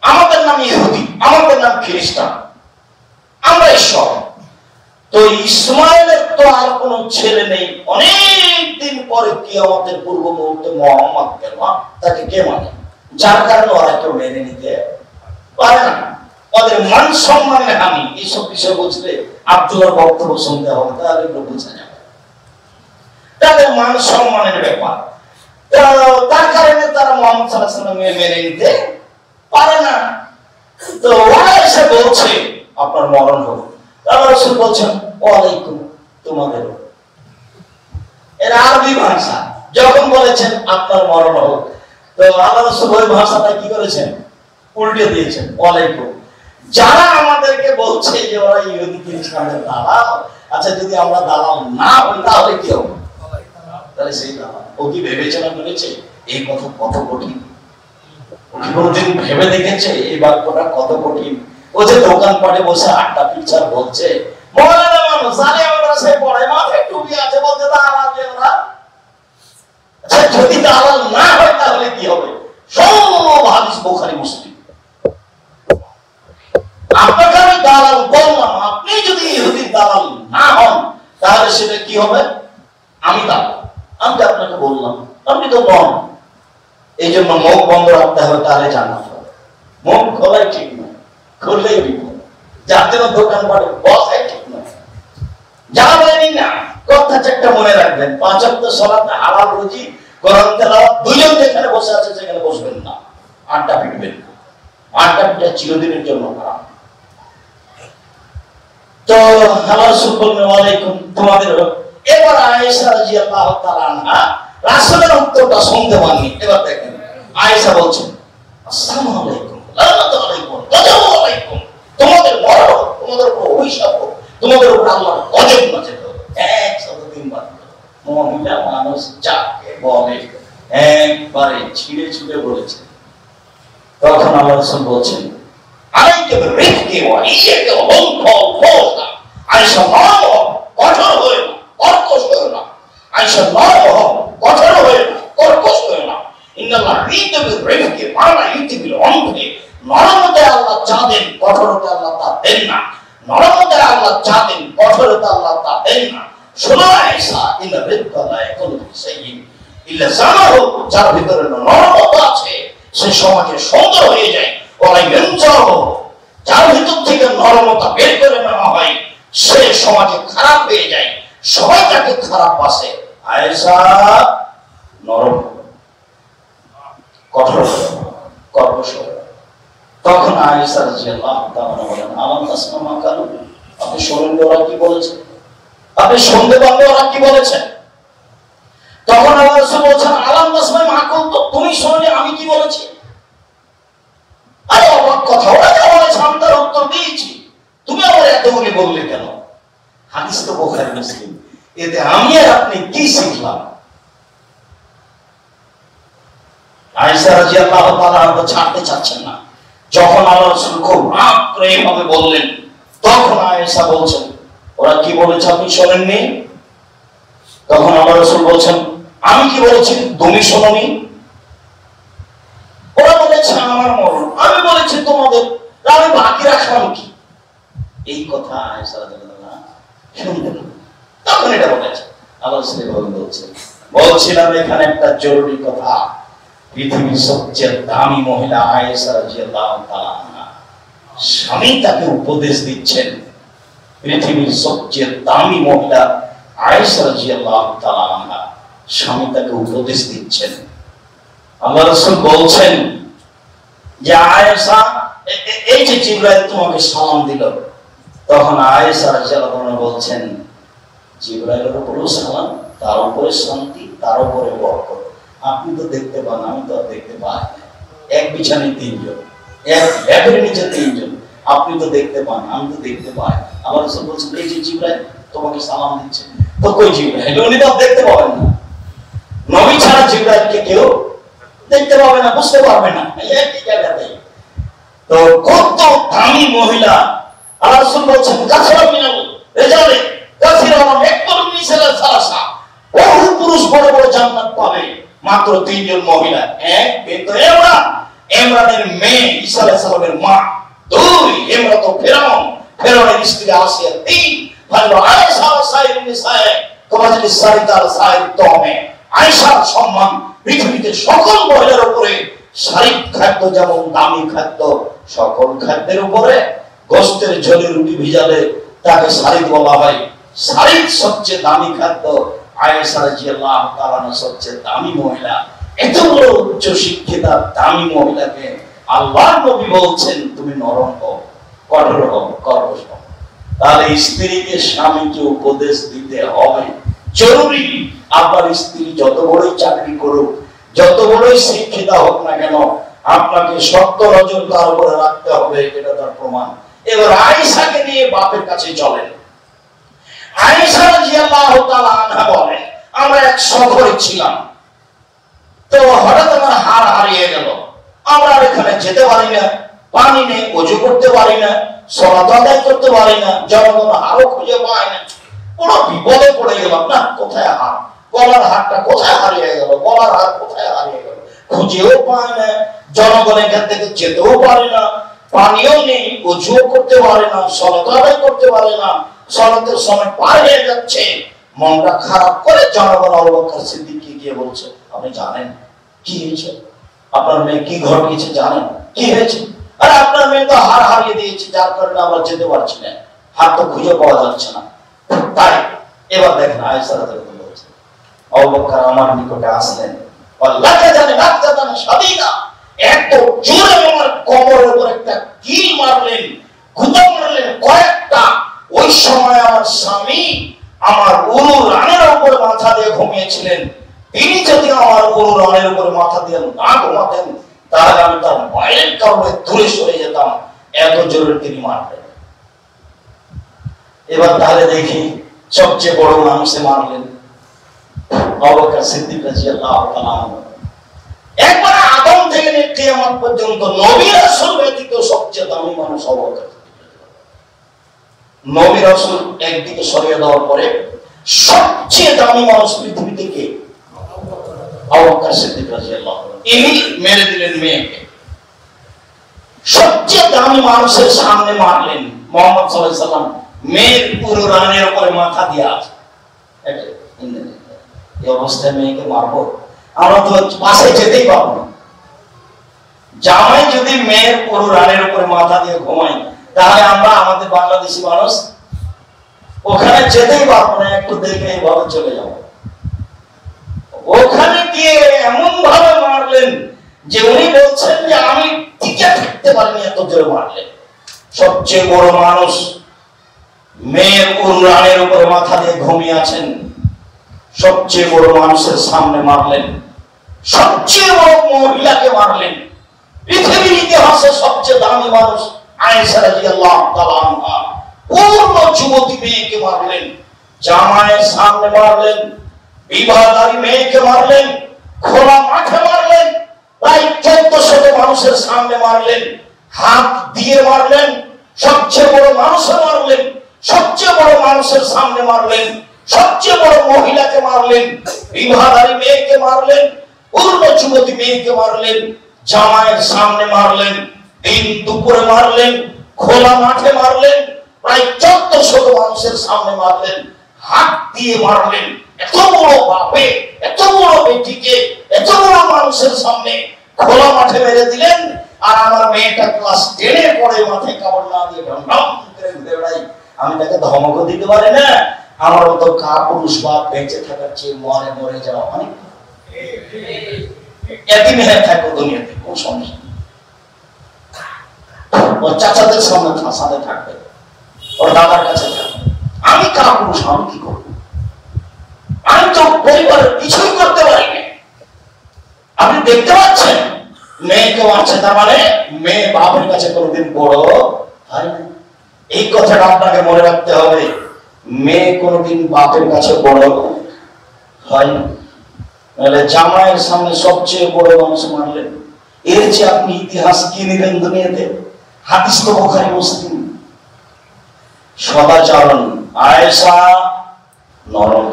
আমাদের নাম ইহুদি, আমাদের নাম খ্রিস্টান, আমরা ঈশ্বর। তো ইসমাইলের তো আর কোন ছেলে নেই, অনেক দিন পরে কিয়ামতের পূর্ব মুহূর্তে মুহাম্মদ কেন, তাকে কে মানে? যার কারণে ওরা কেউ মেনে নিতে পারে না। ওদের মান সম্মানের হানি, এইসব বিষয় বুঝলে আব্দুল্লাহর বক্তব্য শুনতে হবে, তাহলে একটু বোঝা যাবে তাদের মান সম্মানের ব্যাপার। তার কারণে তারা মুহাম্মদ সাল্লাল্লাহু আলাইহি ওয়াসাল্লাম মেনে নিতে পারে না। তো ওরা এসে বলছে, আপনার মরণ হোক। আল্লাহ রাসূল বলছেন, ওয়ালাইকুম, তোমাদেরও। এর আরবি ভাষা। যখন বলেছেন আপনার মরণ হোক, তো আল্লাহ রাসূল ওই ভাষাটা কি করেছেন? উল্টে দিয়েছেন, ওয়ালাইকুম। যারা আমাদেরকে বলছে যে ওরা ইহুদি খ্রিস্টানদের দালাল, আচ্ছা যদি আমরা দালাল না হই তাহলে কি হবে? তাহলে সেই দালাল। ও কি বিবেচনা করেছে এই কথা কত কঠিন? ও কি কোনদিন ভেবে দেখেছে এই বাক্যটা কত কঠিন? ও যে দোকানপাটে বসে আড্ডা পিকচার বলছে, মৌলানা মানুষ জানে মাদ্রাসায় পড়ে, মাথায় টুপি আছে, বলতে দালাল যে ওরা। আচ্ছা যদি দালাল না হয় তাহলে কি হবে? সব হাদিস বুখারী মুসলিম। আপনাকে আমি দালাল বললাম, আপনি যদি ইহুদির দালাল না হন তাহলে সেটা কি হবে? আমি দালাল। আমি আপনাকে বললাম, আপনি তো নন। এই জন্য মুখ বন্ধ রাখতে হবে, তাহলে জান্নাত হবে। মুখ খোলাই ঠিক নয়, খুললেই বিপদ। যার জন্য দোকানপাটে বসাই ঠিক নয়, যাবেন না। কথা চারটা মনে রাখবেন, 5 ওয়াক্ত সালাত, হালাল রুজি, কোরআন তেলাওয়াত, দুইজন যেখানে বসে আছে সেখানে বসবেন না, আড্ডা পিটবেন না। আড্ডা পিটা চিরদিনের জন্য খারাপ। তো আল্লাহ রাসূল বললেন, ওয়ালাইকুম, তোমাদের। এবার আয়েশা রাদিয়াল্লাহু তাআলা আনহা রাসূলের উত্তরটা শুনতে পাননি। এবার দেখেন আয়েশা বলছেন, আসসালামু আলাইকুম, লানাতু আলাইকুম, গাযযাবু আলাইকুম, তোমাদের মরণ, তোমাদের উপর অভিশাপ হোক, তোমাদের উপর আল্লাহর গজব নাযিল হোক। 103 বার মহিলা মানুষ যাকে বলে একবারে ছিঁড়ে ছিঁড়ে বলেছে। তখন আল্লাহ রাসূল বলছেন, আলাইকা বিরিফকি ওয়া ইয়াকা ওয়া আয়েশা নরম, কঠোর হয়ে না, কর্কশ হয়ে না। আয়েশা নরম, কঠোর হয়ে না, কর্কশ হয়ে না। ইন্নাল্লাহ ইউতি বিরিফকি মা লা ইউতি বিল উনফি। নরমতে আল্লাহ চা দেন, কঠোরতা আল্লাহ তা দেন না। নরমতে আল্লাহ চা দেন, কঠোরতা আল্লাহ তা দেন না। শোনো আয়েশা, ইন্না রিফকা লা ইয়াকুনু বিশাইইন ইল্লা জানাহু। যার ভিতরে নরমতা আছে সে সমাজে সুন্দর হয়ে যায়। ওরা ইনসাহ, যার ভিতর থেকে নরমতা বের করে নেওয়া হয় সে সমাজে খারাপ হয়ে যায়, সবাই তাকে খারাপ বাসে। আয়েশা নরম, কঠোর, কর্কশ। তখন আয়েশা রাদিয়াল্লাহু তাআলা বলেন, আলাম তাসমা মা কালু, আপনি শুনেন ওরা কি বলেছে? আপনি শুনতে পারলে ওরা কি বলেছে? তখন আল্লাহ রাসূল বলেছেন, আলাম তাসমা মা কালু, তো তুমি শুনলে আমি কি বলেছি? আরে অবাক কথা, ওরা যা বলেছে আমি তার উত্তর দিয়েছি, তুমি আবার এতগুলি বললে কেন? হাদিস তো বুখারী মুসলিম, এতে আমি আর আপনি কি শিখলাম? আয়েশা রাদিয়াল্লাহু তাআলা ছাড়তে চাচ্ছেন না। যখন আল্লাহ রাসূল খুব রাগ করে এভাবে বললেন, তখন আয়েশা বলছেন, ওরা কি বলেছে আপনি শোনেননি? তখন আল্লাহ রাসূল বলছেন, আমি কি বলেছি তুমি শোনোনি? ওরা বলেছে আমার মরণ, আমি বলেছি তোমাদের, আমি বাকি রাখলাম কি? এই কথা আয়েশা রাদিয়াল্লাহু তাআলা শুনলেন। তখন এটা বলেছে, আল্লাহ রাসূল বলছিলাম এখানে একটা জরুরি কথা। পৃথিবীর সবচেয়ে দামি মহিলা আয়েশা রাদিয়াল্লাহু তাআলা আনহা, স্বামী তাকে উপদেশ দিচ্ছেন। পৃথিবীর সবচেয়ে দামি মহিলা আয়েশা রাদিয়াল্লাহু তাআলা আনহা, স্বামী তাকে উপদেশ দিচ্ছেন। আল্লাহ রাসূল বলছেন যে আয়েশা, এই যে জিবরাইল তোমাকে সালাম দিল, তখন আয়েশা রাদিয়াল্লাহু আনহা বলছেন, জিবরাইলের উপরেও সালাম, তার উপরে শান্তি, তার উপরে বরকত। আপনি তো দেখতে পান, আমি তো দেখতে পাই না। এক বিছানায় তিনজন, এক ব্যাগের নিচে তিনজন, আপনি তো দেখতে পান, আমি তো দেখতে পাই। আল্লাহ রাসূল বলছেন, এই যে জিবরাইল তোমাকে সালাম দিচ্ছে, তো কই জিবরাইল? উনি তো দেখতে পাবেন না। নবী ছাড়া জিবরাইলকে কেউ দেখতে পাবে না, বুঝতে পারবে না। এই জায়গাতেই তো কত দামি মহিলা। আল্লাহ রাসূল বলছেন, কাসরা মিনাল রিজালে কাসিরা একদম মিসালা সালাসা, বহু পুরুষ বড় বড় জান্নাত পাবে, মাত্র তিনজন মহিলা। এক বিনতে ইমরান, ইমরানের মেয়ে ঈসা আলাইহিস সালামের মা। দুই, ইমরাত ফিরাউন, ফিরাউনের স্ত্রী আসিয়া। তিন, ভালো আয়েশা সাইয়্যিদুন নিসায়ে কমাজলিস সারিদার সাইয়্যিদ তোমে। আয়েশার সম্মান পৃথিবীতে সকল মহিলার উপরে। শারীরিক খাদ্য যেমন দামি খাদ্য, সকল খাদ্যের উপরে গোশতের ঝোলে রুটি ভিজালে তাকে শারীদ বলা হয়। শারীদ সবচেয়ে দামি খাদ্য। আয়েশা রাদিয়াল্লাহু তাআলা সবচেয়ে দামি মহিলা। এত বড় উচ্চ শিক্ষিতা দামি মহিলাকে আল্লাহর নবী বলছেন, তুমি নরম হও, কঠোর হও, কর্কশ হও। তাহলে স্ত্রীকে স্বামীকে উপদেশ দিতে হবে, জরুরি। আপনার স্ত্রী যত বড়ই চাকরি করুক, যত বড়ই শিক্ষিতা হোক না কেন, আপনাকে শক্ত নজর তার উপরে রাখতে হবে, এটা তার প্রমাণ। এবার আয়েশাকে নিয়ে বাপের কাছে চলেন। আয়েশা রাদিয়াল্লাহু তাআলা আনহা বলেন, আমরা এক সফরে ছিলাম, তো হঠাৎ আমার হাড় হারিয়ে গেল। আমরা এখানে যেতে পারি না, পানি নেই, ওযু করতে পারি না, সালাত আদায় করতে পারি না, জনগণ হাড়ও খুঁজে পায় না। বড় বিপদে পড়ে গেলাম। না, কোথায় হাড়? গলার হাড়টা কোথায় হারিয়ে গেল? গলার হাড় কোথায় হারিয়ে গেল? খুঁজেও পায় না, জনগণ এখান থেকে যেতেও পারে না, পানিও নেই, ওযুও করতে পারে না, সালাত আদায় করতে পারে না, সালাতের সময় পার হয়ে যাচ্ছে। মনটা খারাপ করে জনগণ আবু বকর সিদ্দিককে গিয়ে বলছে, আপনি জানেন কি হয়েছে? আপনার মেয়ে কি ঘটিয়েছে জানেন? কি হয়েছে? আরে আপনার মেয়ে তো হাড় হারিয়ে দিয়েছে, যার কারণে আমরা যেতে পারছি না, হাড় তো খুঁজে পাওয়া যাচ্ছে না। তাই এবার দেখেন আয়েশা রাদিয়াল্লাহু আনহা বলছে, আবু বকর আমার নিকটে আসলেন, আল্লাহকে জানে রাখতে জানে সাদিদা, এত জোরে আমার কোমরের উপর একটা কিল মারলেন, গুঁতো মারলেন কয়েকটা। ওই সময় আমার স্বামী আমার উরু রানের উপর মাথা দিয়ে ঘুমিয়েছিলেন। তিনি যদি আমার উরু রানের উপর মাথা দিয়ে না ঘুমাতেন, তাহলে আমি তার মায়ের কারণে দূরে সরে যেতাম, এত জোরে তিনি মারলেন। এবার তাহলে দেখি সবচেয়ে বড় মানুষে মারলেন আবু বকর সিদ্দিক রাদিয়াল্লাহু তাআলা আনহু। একবার আদম থেকে নিয়ে কিয়ামত পর্যন্ত নবী রাসূল ব্যতীত সবচেয়ে দামি মানুষ আবু বকর। নবী রাসূল একদিকে সরিয়ে দেওয়ার পরে সবচেয়ে দামি মানুষ পৃথিবী থেকে আবু বকর সিদ্দিক রাদিয়াল্লাহু তাআলা। ইনি মেরে দিলেন মেয়েকে। সবচেয়ে দামি মানুষের সামনে মারলেন। মুহাম্মদ সাল্লাল্লাহু আলাইহি সাল্লাম মেয়ের পুরো রানের উপরে মাথা দিয়ে আছে। এই অবস্থায় মেয়েকে মারবো? আমরা তো পাশে যেতেই পারবো না। জামাই যদি মেয়ের পুরো রানের উপরে মাথা দিয়ে ঘুমাই, তাহলে আমরা আমাদের বাংলাদেশি মানুষ ওখানে যেতেই পারবো না, একটু দেখে এইভাবে চলে যাবো। ওখানে গিয়ে এমন ভাবে মারলেন যে উনি বলছেন যে আমি টিকে থাকতে পারিনি, এত জোরে মারলেন। সবচেয়ে বড় মানুষ মেয়ের উড়ানের উপর মাথা দিয়ে ঘুমিয়ে আছেন, সবচেয়ে বড় মানুষের সামনে মারলেন, সবচেয়ে বড় মহিলাকে মারলেন। পৃথিবীর ইতিহাসে সবচেয়ে দামি মানুষ আয়েশা রাদিয়াল্লাহু তাআলা আনহা, পূর্ণ যুবতী মেয়েকে মারলেন, জামাইয়ের সামনে মারলেন, বিবাহকারী মেয়েকে মারলেন, খোলা মাঠে মারলেন, প্রায় 1400 মানুষের সামনে মারলেন, হাত দিয়ে মারলেন, সবচেয়ে বড় মানুষে মারলেন, সবচেয়ে বড় মানুষের সামনে মারলেন, সবচেয়ে বড় মহিলাকে মারলেন, বিবাহকারী মেয়েকে মারলেন, পূর্ণ যুবতী মেয়েকে মারলেন, জামাইয়ের সামনে মারলেন, দিন দুপুরে মারলেন, খোলা মাঠে মারলেন, প্রায় 1400 মানুষের সামনে মারলেন, হাত দিয়ে মারলেন। এত বড় বাপে এত বড় বেটিকে এত বড় মানুষের সামনে খোলা মাঠে মেরে দিলেন। আর আমার মেয়েটা ক্লাস 10-এ পড়ে, মাঠে কাপড় না দিয়ে ঢংঢং করে ঘুরে বেড়াই, আমি তাকে ধমকও দিতে পারি না। আমার তো কাপুরুষ বাপ বেঁচে থাকার চেয়ে মরে মরে যাওয়া অনেক এতিম হয়ে থাকো দুনিয়াতে, কোন সমস্যা নেই। ওর চাচাদের সামনে সাথে থাকবে, ওর দাদার কাছে থাকবে। আমি কাপুরুষ, আমি কি করবো? আমি তো পরিবারের কিছুই করতে পারি না। আপনি দেখতে পাচ্ছেন মেয়েকে আছে, তার মানে মেয়ে বাপের কাছে কোনোদিন বড় হয় না। এই কথাটা আপনাকে মনে রাখতে হবে, মেয়ে কোনোদিন বাপের কাছে বড় হয় না। নাহলে জামাইয়ের সামনে সবচেয়ে বড় মানুষ মানলেন, এর চেয়ে আপনি ইতিহাস কি নেবেন দুনিয়াতে? হাদিস তো বুখারী মুসলিম। সদাচরণ, আয়েশা নরম,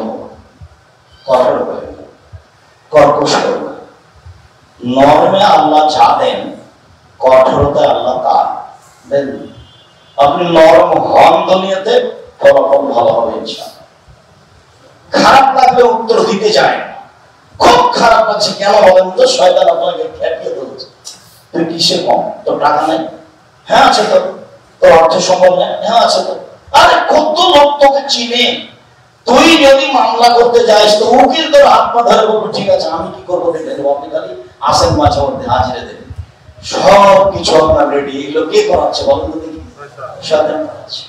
কঠোর হয়ে কর্কশ করবে। নরমে আল্লাহ যা দেন, কঠোরতা আল্লাহ তা দেন। আপনি নরম হন দুনিয়াতে, ফলাফল ভালো হবে ইনশাআল্লাহ। খারাপ লাগলে উত্তর দিতে যায় না। খুব খারাপ লাগছে কেন বলেন তো? শয়তান আপনাকে খেপিয়ে ধরছে, তুই কিসে কম? তোর টাকা নাই? হ্যাঁ আছে তো। তোর অর্থ সম্ভব নাই? হ্যাঁ আছে তো। আরে কত লোক তোকে চিনে, তুই যদি মামলা করতে যাস তো উকিল তোর হাত পা ধরে বলবো ঠিক আছে আমি কি করবো দেখে দেবো, আপনি খালি আসেন মাঝে মধ্যে হাজিরে দেবেন, সব কিছু আপনার রেডি। এগুলো কে করাচ্ছে বলেন তো দেখি? শয়তান করাচ্ছে।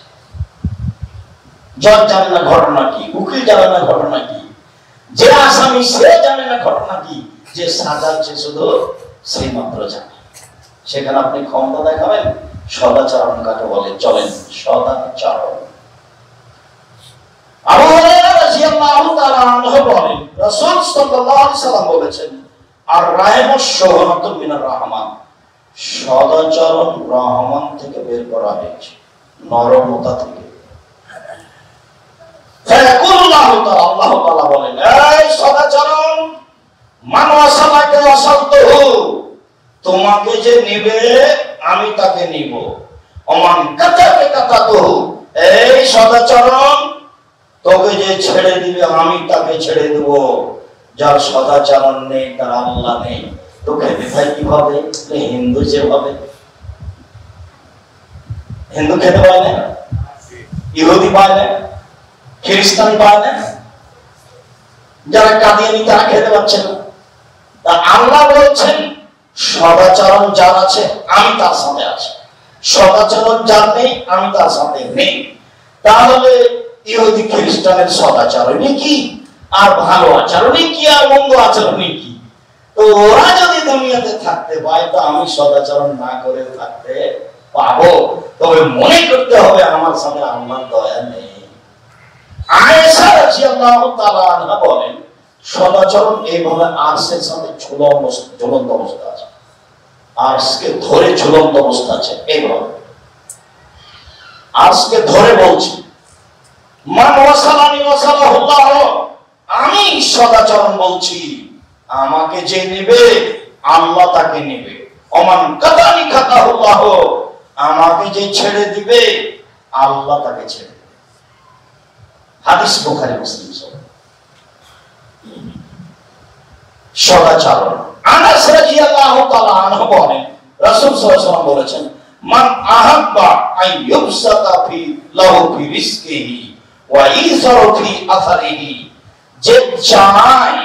জজ জানে না ঘটনা কি, উকিল জানে না ঘটনা কি, যে আসামি সে জানে না ঘটনা কি, যে সাজাচ্ছে শুধু সেই মাত্র জানে। সেখানে আপনি ক্ষমতা দেখাবেন। সদাচরণ কাকে বলে? চলেন সদাচরণ। আবু হুরায়রা রাদিয়াল্লাহু তাআলা আনহু বলেন, রাসূল সাল্লাল্লাহু আলাইহি সাল্লাম বলেছেন, আর রাহমাতুশ শাহনাতুন মিনার রাহমান, সদাচরণ রহমান থেকে বের করা হয়েছে, নরমতা থেকে। ফায়াকুল্লাহু তাআলা, আল্লাহ তাআলা বলেন, এই সদাচরণ, মান ওয়াসালাকা ওয়াসালতুহু, তোমাকে যে নেবে আমি তাকে নিব। ওমান কাতাকে কাতাতুহু, এই সদাচরণ, তোকে যে ছেড়ে দিবে আমি তাকে ছেড়ে দেব। যার সদাচরণ নেই তার আল্লাহ নেই। তো খেতে খাই কিভাবে? হিন্দু যেভাবে, হিন্দু খেতে পায় না, ইহুদি পায় না, খ্রিস্টান পায় না, যারা কাদিয়ানি তারা খেতে পাচ্ছে না। তা আল্লাহ বলছেন সদাচরণ যার আছে আমি তার সাথে আছি, সদাচরণ যার নেই আমি তার সাথে নেই। তাহলে ইহুদি খ্রিস্টানের সদাচরণই কি, আর ভালো আচরণই কি, আর মন্দ আচরণই কি? তো ওরা যদি দুনিয়াতে থাকতে পায় তো আমি সদাচরণ না করে থাকতে পাবো। তবে মনে করতে হবে আমার সাথে আল্লাহর দয়া নেই। আয়েশা রাদিয়াল্লাহু তাআলা আনহা বলেন, সদাচরণ এইভাবে আরশের সাথে ঝুলন্ত অবস্থা আছে, আরশকে ধরে ঝুলন্ত অবস্থা আছে। এইভাবে আরশকে ধরে বলছি, মান ওয়াসালানি ওয়াসালাহুল্লাহ, আমি সদাচরণ বলছি, আমাকে যে নেবে আল্লাহ তাকে নেবে। ওমান কাতানি কাতাহুল্লাহ, আমাকে যে ছেড়ে দিবে আল্লাহ তাকে ছেড়ে দেবে। হাদিস বুখারী মুসলিম। সদাচরণ, আনাস রাদিয়াল্লাহু তাআলা আনহু বলেন, রাসূল সাল্লাল্লাহু আলাইহি ওয়াসাল্লাম বলেছেন, মান আহাব্বা আন ইউবসাতা ফি লাহু ফি রিজকিহি ওয়াইসারু ফি আসারিহি, যে চায়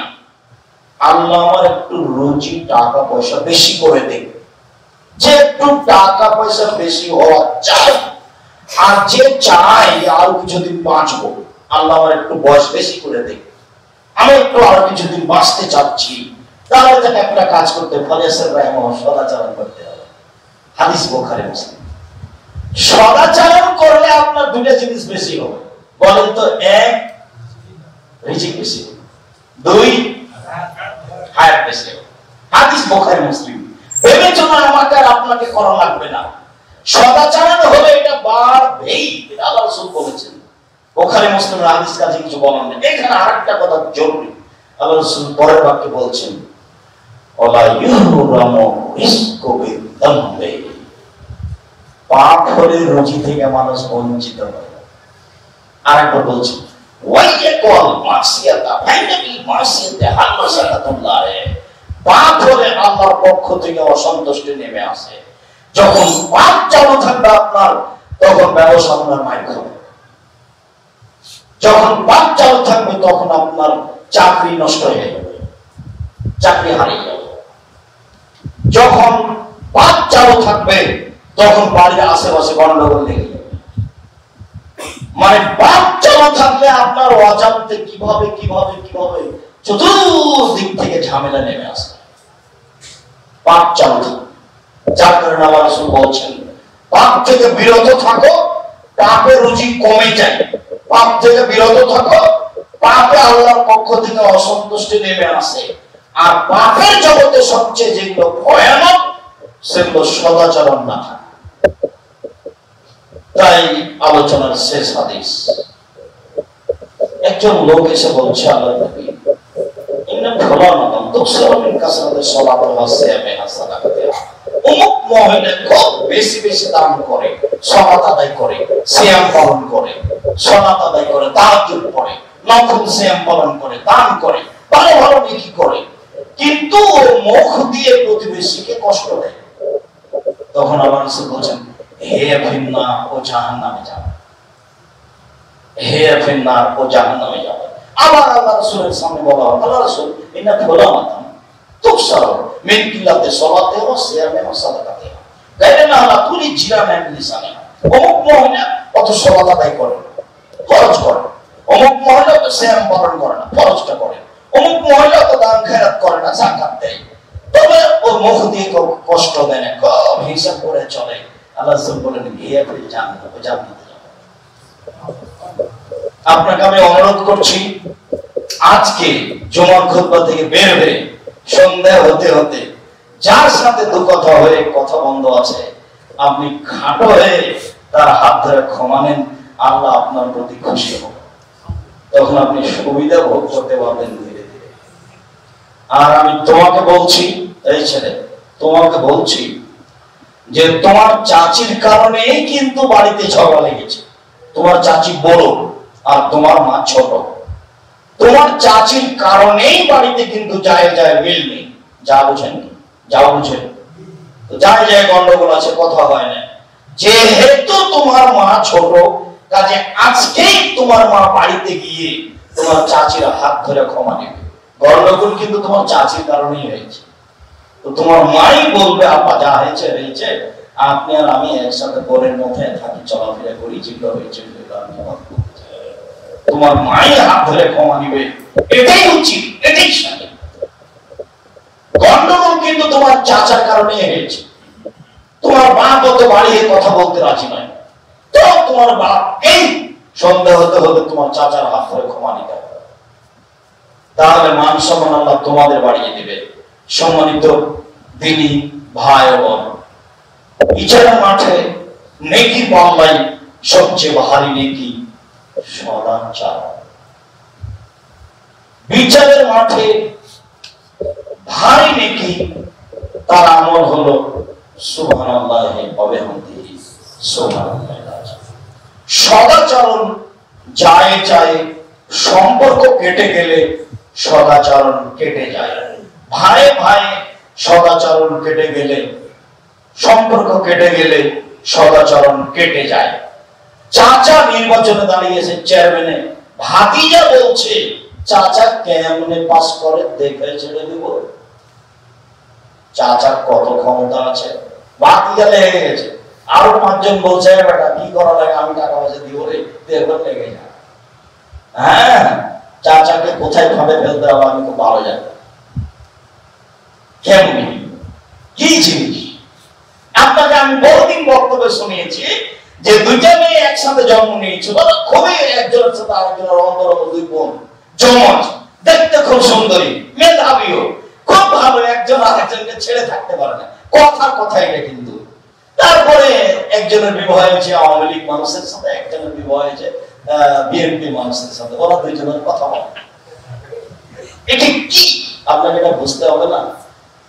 আল্লাহ আমার একটু রুজি টাকা পয়সা বেশি করে দেবে, যে একটু টাকা পয়সা বেশি হওয়া চায়, আর যে চায় আর কিছুদিন বাঁচবো, আল্লাহ আমার একটু বয়স বেশি করে দেবে, আমি একটু আর কিছুদিন বাঁচতে চাচ্ছি, তাহলে তাকে একটা কাজ করতে ফলেসের রাহমাহ সদাচরণ করতে হবে। হাদিস বুখারী মুসলিম। সদাচরণ করলে আপনার দুটো জিনিস বেশি হবে, বলেন তো? এক, রিজিক বেশি হবে, দুই, হায়াত বেশি হবে। হাদিস বুখারী মুসলিম। বিবেচনা আমাকে আর আপনাকে করা লাগবে না। সদাচরণ হলে এটা বাড়বেই, এটা আল্লাহ রাসূল বলেছেন। বুখারী মুসলিমের হাদিস কাজে কিছু বলার নেই। এখানে আরেকটা কথা জরুরি, আল্লাহ রাসূল পরের বাক্যে বলছেন, ওয়ালা ইউহরামু রিজকু বিযামবি, পাপ হলে রুজি থেকে মানুষ বঞ্চিত হয়। আরেকবার বলছেন, ওয়াইয়াকুল মাসিয়াতা ফাইনাবিল মাসিয়াতে হামাসাতাল্লাহ, পাপ হলে আল্লাহর পক্ষ থেকে অসন্তুষ্টি নেমে আসে। যখন পাপ চালু থাকবে আপনার, তখন ব্যবসা আপনার মাইর খাবে। যখন পাপ চালু থাকবে, তখন আপনার চাকরি নষ্ট হয়ে যাবে, চাকরি হারিয়ে যাবে। যখন পাপ চালু থাকবে, তখন বাড়ির আশেপাশে গন্ডগোল লেগে যাবে। মানে পাপ চালু থাকলে আপনার অজান্তে কিভাবে কিভাবে কিভাবে চতুর্দিক থেকে ঝামেলা নেমে আসে। পাপ চালু থাকবে, যার কারণে আল্লাহ রাসূল বলছেন, পাপ থেকে বিরত থাকো, পাপের রুচি কমে যায়। পাপ থেকে বিরত থাকো, পাপে আল্লাহর পক্ষ থেকে অসন্তুষ্টি নেমে আসে। আর পাপের জগতে সবচেয়ে যেগুলো ভয়ানক, সেগুলো সদাচরণ না থাকে। তাই আলোচনার শেষ হাদিস, একজন লোক এসে বলছে, আল্লাহর নবী, ইন্না ফুলানা তুকসিরু মিন কাসরাতি সালাতি ওয়া সিয়ামি হাসানাতি, অমুক মহিলা খুব বেশি বেশি দান করে, সালাত আদায় করে, সিয়াম পালন করে, সালাত আদায় করে, তাহাজ্জুদ পড়ে, নফল সিয়াম পালন করে, দান করে, ভালো ভালো নেকি করে, কিন্তু মুখ দিয়ে প্রতিবেশীকে কষ্ট দেয়। তখন আল্লাহ রাসূল বলেন, হে ফিন্নার, ও জাহান্নামে যাবে, হে ফিন্নার, ও জাহান্নামে যাবে। আবার আল্লাহ রাসূলের সামনে বলা হয়, আল্লাহ রাসূল, ইন্না ফুলানা তুকসিরু মিন কিল্লাতি সালাতি ওয়া সিয়ামি ওয়া সাদাকাতি, গায়রা আলা তুলি জিরানা লিসানে, অমুক মহিলা অত সালাত আদায় করে না, ফরজ করে, অমুক মহিলা তো সিয়াম পালন করে না, ফরজটা করে, অমুক মহিলা তো দান খয়রাত করে না, যাকাত দেয়, তবে ও মুখ দিয়ে কষ্ট দেয় না, খুব হিসাব করে চলে। আল্লাহ রাসূল বলেন, হে আপনি জান্নাতে যাবেন। আপনাকে আমি অনুরোধ করছি, আজকে জুমার খুতবা থেকে বের হয়ে সন্ধ্যা হতে হতে যার সাথে দু কথা হয়ে কথা বন্ধ আছে, আপনি খাটো হয়ে তার হাত ধরে ক্ষমা নেন, আল্লাহ আপনার প্রতি খুশি হবে। তখন আপনি সুবিধা ভোগ করতে পারবেন ধীরে ধীরে। আর আমি তোমাকে বলছি, এই ছেলে, তোমাকে বলছি যে তোমার চাচির কারণেই কিন্তু বাড়িতে ঝগড়া লেগেছে। তোমার চাচি বড় আর তোমার মা ছোট, তোমার চাচির কারণেই বাড়িতে কিন্তু যায় যায় মিল নেই। যা বুঝেন, যা বুঝেন, তো যায় যায় গন্ডগোল আছে, কথা হয় না। যেহেতু তোমার মা ছোট, কাজে আজকেই তোমার মা বাড়িতে গিয়ে তোমার চাচির হাত ধরে ক্ষমা নেবে। গন্ডগোল কিন্তু তোমার চাচির কারণেই হয়েছে। তো তোমার মাই বলবে, আপা যা হয়েছে হয়েছে, আপনি আর আমি একসাথে বোনের মধ্যে থাকি, চলাফেরা করি, যেগুলো হয়েছে তোমার মাই হাত ধরে ক্ষমা নিবে, এটাই উচিত, এটাই সঠিক। গন্ডগোল কিন্তু তোমার চাচার কারণে হয়েছে। তোমার বাপ অত বাড়িয়ে কথা বলতে রাজি নয়, তো তোমার বাপকেই সন্দেহ হতে হতে তোমার চাচার হাত ধরে ক্ষমা নিতে হবে। তাহলে মান সম্মান আল্লাহ তোমাদের বাড়িয়ে দিবে। সম্মানিত দিনী ভাই ও বোন, বিচারের মাঠে নেকি পাল্লাই সবচেয়ে ভারী নেকি সদাচার। বিচারের মাঠে ভারী নেকি তার আমল হলো সুবহানাল্লাহি ওয়া বিহামদিহি সুবহানাল্লাহ। সদাচরণ যায় যায়, সম্পর্ক কেটে গেলে সদাচরণ কেটে যায়। ভাই ভাই সদাচরণ কেটে গেলে, সম্পর্ক কেটে গেলে সদাচরণ কেটে যায়। চাচা নির্বাচনে দাঁড়িয়েছে চেয়ারম্যানে, ভাতিজা বলছে চাচা কেমনে পাস করে দেখে ছেড়ে দিব। চাচার কত ক্ষমতা আছে, ভাতিজা লেগে গেছে। আরো 5 জন বলছে বেটা কি করা লাগে, আমি টাকা পয়সা দিব রে, দেখবার লেগে যা। হ্যাঁ, চাচাকে কোথায় ভাবে ফেলতে হবে আমি খুব ভালো জানি। কেমনি কি জিনিস? আপনাকে আমি বহুদিন বক্তব্য শুনিয়েছি যে দুইটা মেয়ে একসাথে জন্ম নিয়েছিল, খুবই একজনের সাথে আরেকজনের অন্তরঙ্গ, 2 বোন যমজ, দেখতে খুব সুন্দরী, মেধাবীও, খুব ভালো, একজন আরেকজনকে ছেড়ে থাকতে পারে না, কথা এটা। কিন্তু তারপরে একজনের বিবাহ হয়েছে আওয়ামী লীগ মানুষের সাথে, একজনের বিবাহ হয়েছে বিএনপি মানুষের সাথে, ওরা দুইজনের কথা বলে। এটা কি আপনাকে এটা বুঝতে হবে না?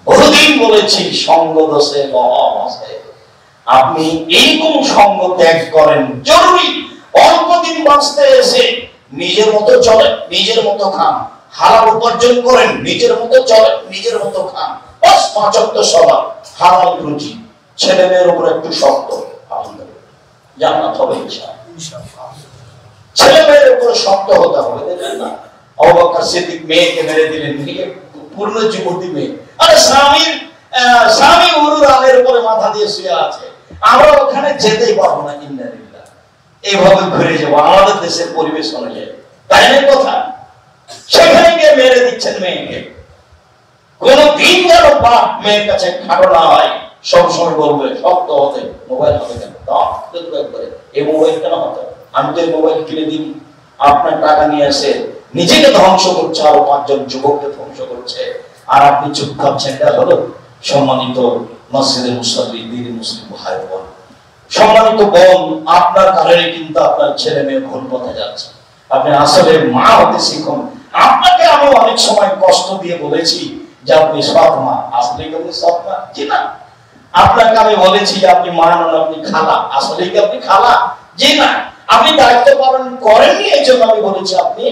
বহুদিন বলেছি সঙ্গ দোষে মহম আছে। আপনি এইরকম সঙ্গ ত্যাগ করেন, জরুরি। অল্প দিন বাঁচতে এসে নিজের মতো চলেন, নিজের মতো খান, হালাল উপার্জন করেন, নিজের মতো চলেন, নিজের মতো খান, বাস 5 ওয়াক্ত সালাত, হালাল রুজি, ছেলে মেয়ের উপর একটু শক্ত, আলহামদুলিল্লাহ জান্নাত হবে ইনশাআল্লাহ। ছেলে মেয়ের উপর শক্ত হতে হবে। দেখলেন না আবু বকর সিদ্দিক মেয়েকে মেরে দিলেন, পূর্ণ যুবতী মেয়ে। আরে স্বামী উরুর আলের উপরে মাথা দিয়ে শুয়ে আছে, আমরা ওখানে যেতেই পারবো না, ইন্নালিল্লাহ, এইভাবে ঘুরে যাবো আমাদের দেশের পরিবেশ অনুযায়ী, তাই না কথা? সেখানে গিয়ে মেরে দিচ্ছেন মেয়েকে। কোন দিন যেন বাপ মেয়ের কাছে খাটো না হয়, সবসময় বলবে শক্ত হতে, মোবাইল হবে কেন, এই মোবাইল কেন হতো, আমি তো এই মোবাইল কিনে দিন, আপনার টাকা নিয়ে আসে নিজেকে ধ্বংস করছে, আরো 5 জন যুবককে ধ্বংস করছে, আর আপনি চুপ খাচ্ছেন। এটা হলো? সম্মানিত মসজিদের মুসল্লি, দিনী মুসলিম ভাই বোন, সম্মানিত বোন, আপনার কারণে কিন্তু আপনার ছেলে মেয়ে ভুল পথে যাচ্ছে। আপনি আসলে মা হতে শিখুন। আপনাকে আমি অনেক সময় কষ্ট দিয়ে বলেছি যে আপনি সৎ মা, আসলে কি আপনি সৎ মা? জি না। আপনাকে আমি বলেছি যে আপনি মা নন, আপনি খালা, আসলে কি আপনি খালা? জি না। আপনি দায়িত্ব পালন করেননি, এই জন্য আমি বলেছি আপনি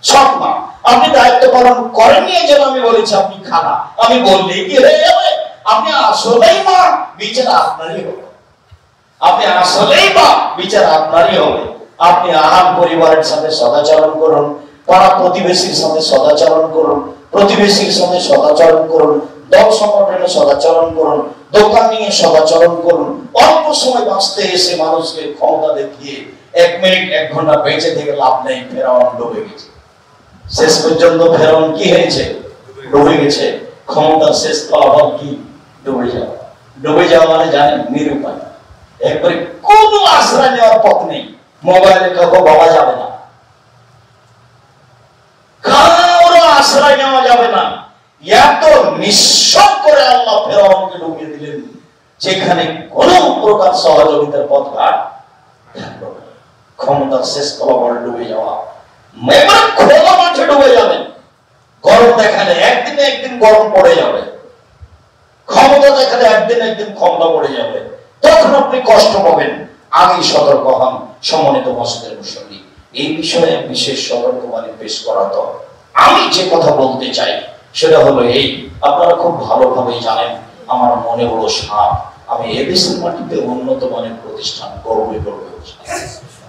সৎ মা। আপনি দায়িত্ব পালন করেননি, এই জন্য আমি বলেছি আপনি খালা। আমি বললেই কি হয়ে যাবে? আপনি আসলেই মা, বিচার আপনারই হবে। আপনি আসলেই মা, বিচার আপনারই হবে। আপনি আহার পরিবারের সাথে সদাচরণ করুন, পাড়া প্রতিবেশীর সাথে সদাচরণ করুন, প্রতিবেশীর সাথে সদাচরণ করুন, দল সংগঠনে সদাচরণ করুন, দোকান নিয়ে সদাচরণ করুন। অল্প সময় বাঁচতে এসে মানুষকে ক্ষমতা দেখিয়ে 1 মিনিট 1 ঘন্টা বেঁচে থেকে লাভ নেই। ফেরাউন ডুবে গেছে, শেষ পর্যন্ত ফেরাউন কি হয়েছে? ডুবে গেছে। ক্ষমতার শেষ ফলাফল কি? ডুবে যাওয়া। ডুবে যাওয়া মানে জানেন, নিরুপায়, একবারে কোনো আশ্রয় নেওয়ার পথ নেই। মোবাইলে কাউকে বলা যাবে না, কারো আশ্রয় নেওয়া যাবে না। এত নিঃস্ব করে আল্লাহ ফেরাউনকে ঢুকিয়ে দিলেন যেখানে কোন প্রকার সহযোগিতার পথ ঘাট থাকলো না। ক্ষমতার শেষ ফলাফল ডুবে যাওয়া, খোলা মাঠে ডুবে যাবেন। গরম দেখালে একদিনে একদিন গরম পড়ে যাবে, ক্ষমতা দেখালে একদিন ক্ষমতা পড়ে যাবে, তখন আপনি কষ্ট পাবেন। আগেই সতর্ক হন। সম্মানিত মসজিদের মুসল্লি, এই বিষয়ে বিশেষ সতর্কবাণী পেশ করা তো আমি যে কথা বলতে চাই সেটা হলো এই, আপনারা খুব ভালোভাবেই জানেন আমার মনে বড় সাপ, আমি এদেশের মাটিতে উন্নত মানের প্রতিষ্ঠান গড়বই করব।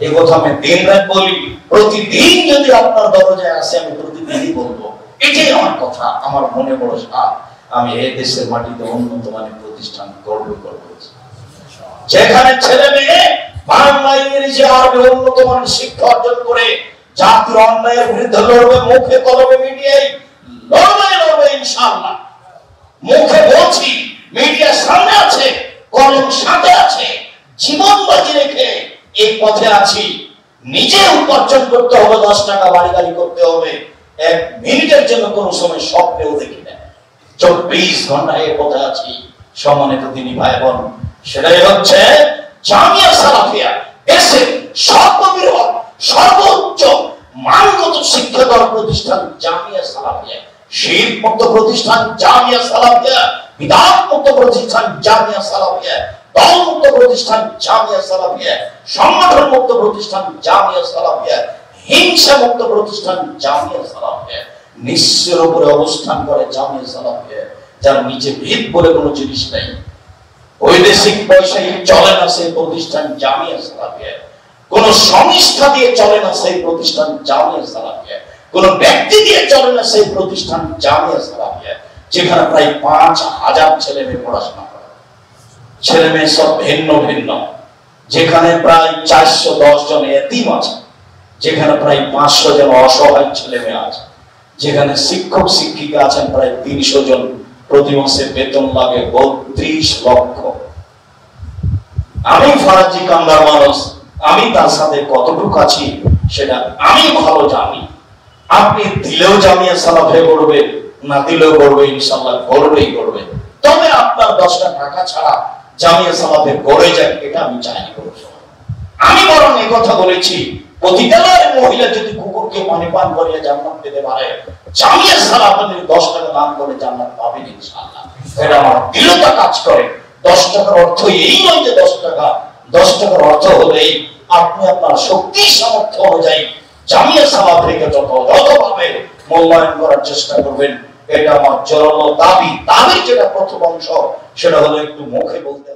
এই কথা আমি দিন রাত বলি, প্রতিদিন যদি আপনার দরজায় আসে আমি প্রতিদিনই বলবো, এটাই আমার কথা, আমার মনে বড় সাপ, আমি এই দেশের মাটিতে উন্নত মানের প্রতিষ্ঠান গড়বই করব। যেখানে ছেলে মেয়ে বাংলা, ইংরেজি, আরবি উন্নত মানের শিক্ষা অর্জন করে জাতির অন্যায়ের বিরুদ্ধে লড়বে, মুখে কলমে মিডিয়ায় লড়বে ইনশাআল্লাহ। মুখে বলছি, মিডিয়ার সামনে আছে, কলম সাথে আছে, জীবন বাজি রেখে এই পথে আছি। নিজে উপার্জন করতে হবে, 10 টাকা বাড়ি গাড়ি করতে হবে, 1 মিনিটের জন্য কোন সময় স্বপ্নেও দেখি না। 24 ঘন্টা এই পথে আছি। সম্মানিত দিনী ভাই বোন, সেটাই হচ্ছে জামিয়া সালাফিয়া, দেশের সর্ববৃহৎ সর্বোচ্চ মানগত শিক্ষাদান প্রতিষ্ঠান জামিয়া সালাফিয়া, শিরক মুক্ত প্রতিষ্ঠান জামিয়া সালাফিয়া, বিদআত মুক্ত প্রতিষ্ঠান জামিয়া সালাফিয়া, দল মুক্ত প্রতিষ্ঠান জামিয়া সালাফিয়া, সংগঠন মুক্ত প্রতিষ্ঠান জামিয়া সালাফিয়া, হিংসা মুক্ত প্রতিষ্ঠান জামিয়া সালাফিয়া, নিঃস্বের উপরে অবস্থান করে জামিয়া সালাফিয়া, যার নিচে ভিত বলে কোনো জিনিস নেই, বৈদেশিক পয়সায় চলে না সেই প্রতিষ্ঠান জামিয়া সালাফিয়া। কোন সংস্থা দিয়ে চলে না সেই প্রতিষ্ঠান জামিয়া সালাফিয়া, কোন ব্যক্তি দিয়ে চলে না সেই প্রতিষ্ঠান জামিয়া সালাফিয়া, যেখানে প্রায় 5,000 ছেলে মেয়ে পড়াশোনা করে, ছেলে মেয়ে সব ভিন্ন ভিন্ন, যেখানে প্রায় 410 জন এতিম আছে, যেখানে প্রায় 500 জন অসহায় ছেলে মেয়ে আছে, যেখানে শিক্ষক শিক্ষিকা আছেন প্রায় 300 জন, প্রতি মাসে বেতন লাগে 32 লক্ষ। আমি ফরাজি কান্দার মানুষ, আমি তার সাথে কতটুকু আছি সেটা আমি ভালো জানি। আপনি দিলেও জামিয়া সালাফে করবে, না দিলেও করবে, ইনশাআল্লাহ করবেই করবে। তবে আপনার 10টা টাকা ছাড়া জামিয়া সালাফে করে যায় এটা আমি চাই না। আমি বরং এই কথা বলেছি, প্রতিদিনের মহিলা যদি কুকুরকে পানি পান করিয়ে জান্নাত পেতে পারে, জামিয়া সালাফে 10 টাকা দান করে জান্নাত পাবেন ইনশাআল্লাহ। এটা আমার দৃঢ়তা কাজ করে। 10 টাকার অর্থ এই নয় যে 10 টাকা, 10 টাকার অর্থ হলেই আপনি আপনার শক্তি সামর্থ্য অনুযায়ী জামিয়া সালাফিকে যথাযথভাবে মূল্যায়ন করার চেষ্টা করবেন। এটা আমার জোরালো দাবি। দাবির যেটা প্রথম অংশ সেটা হলো একটু মুখে বলতে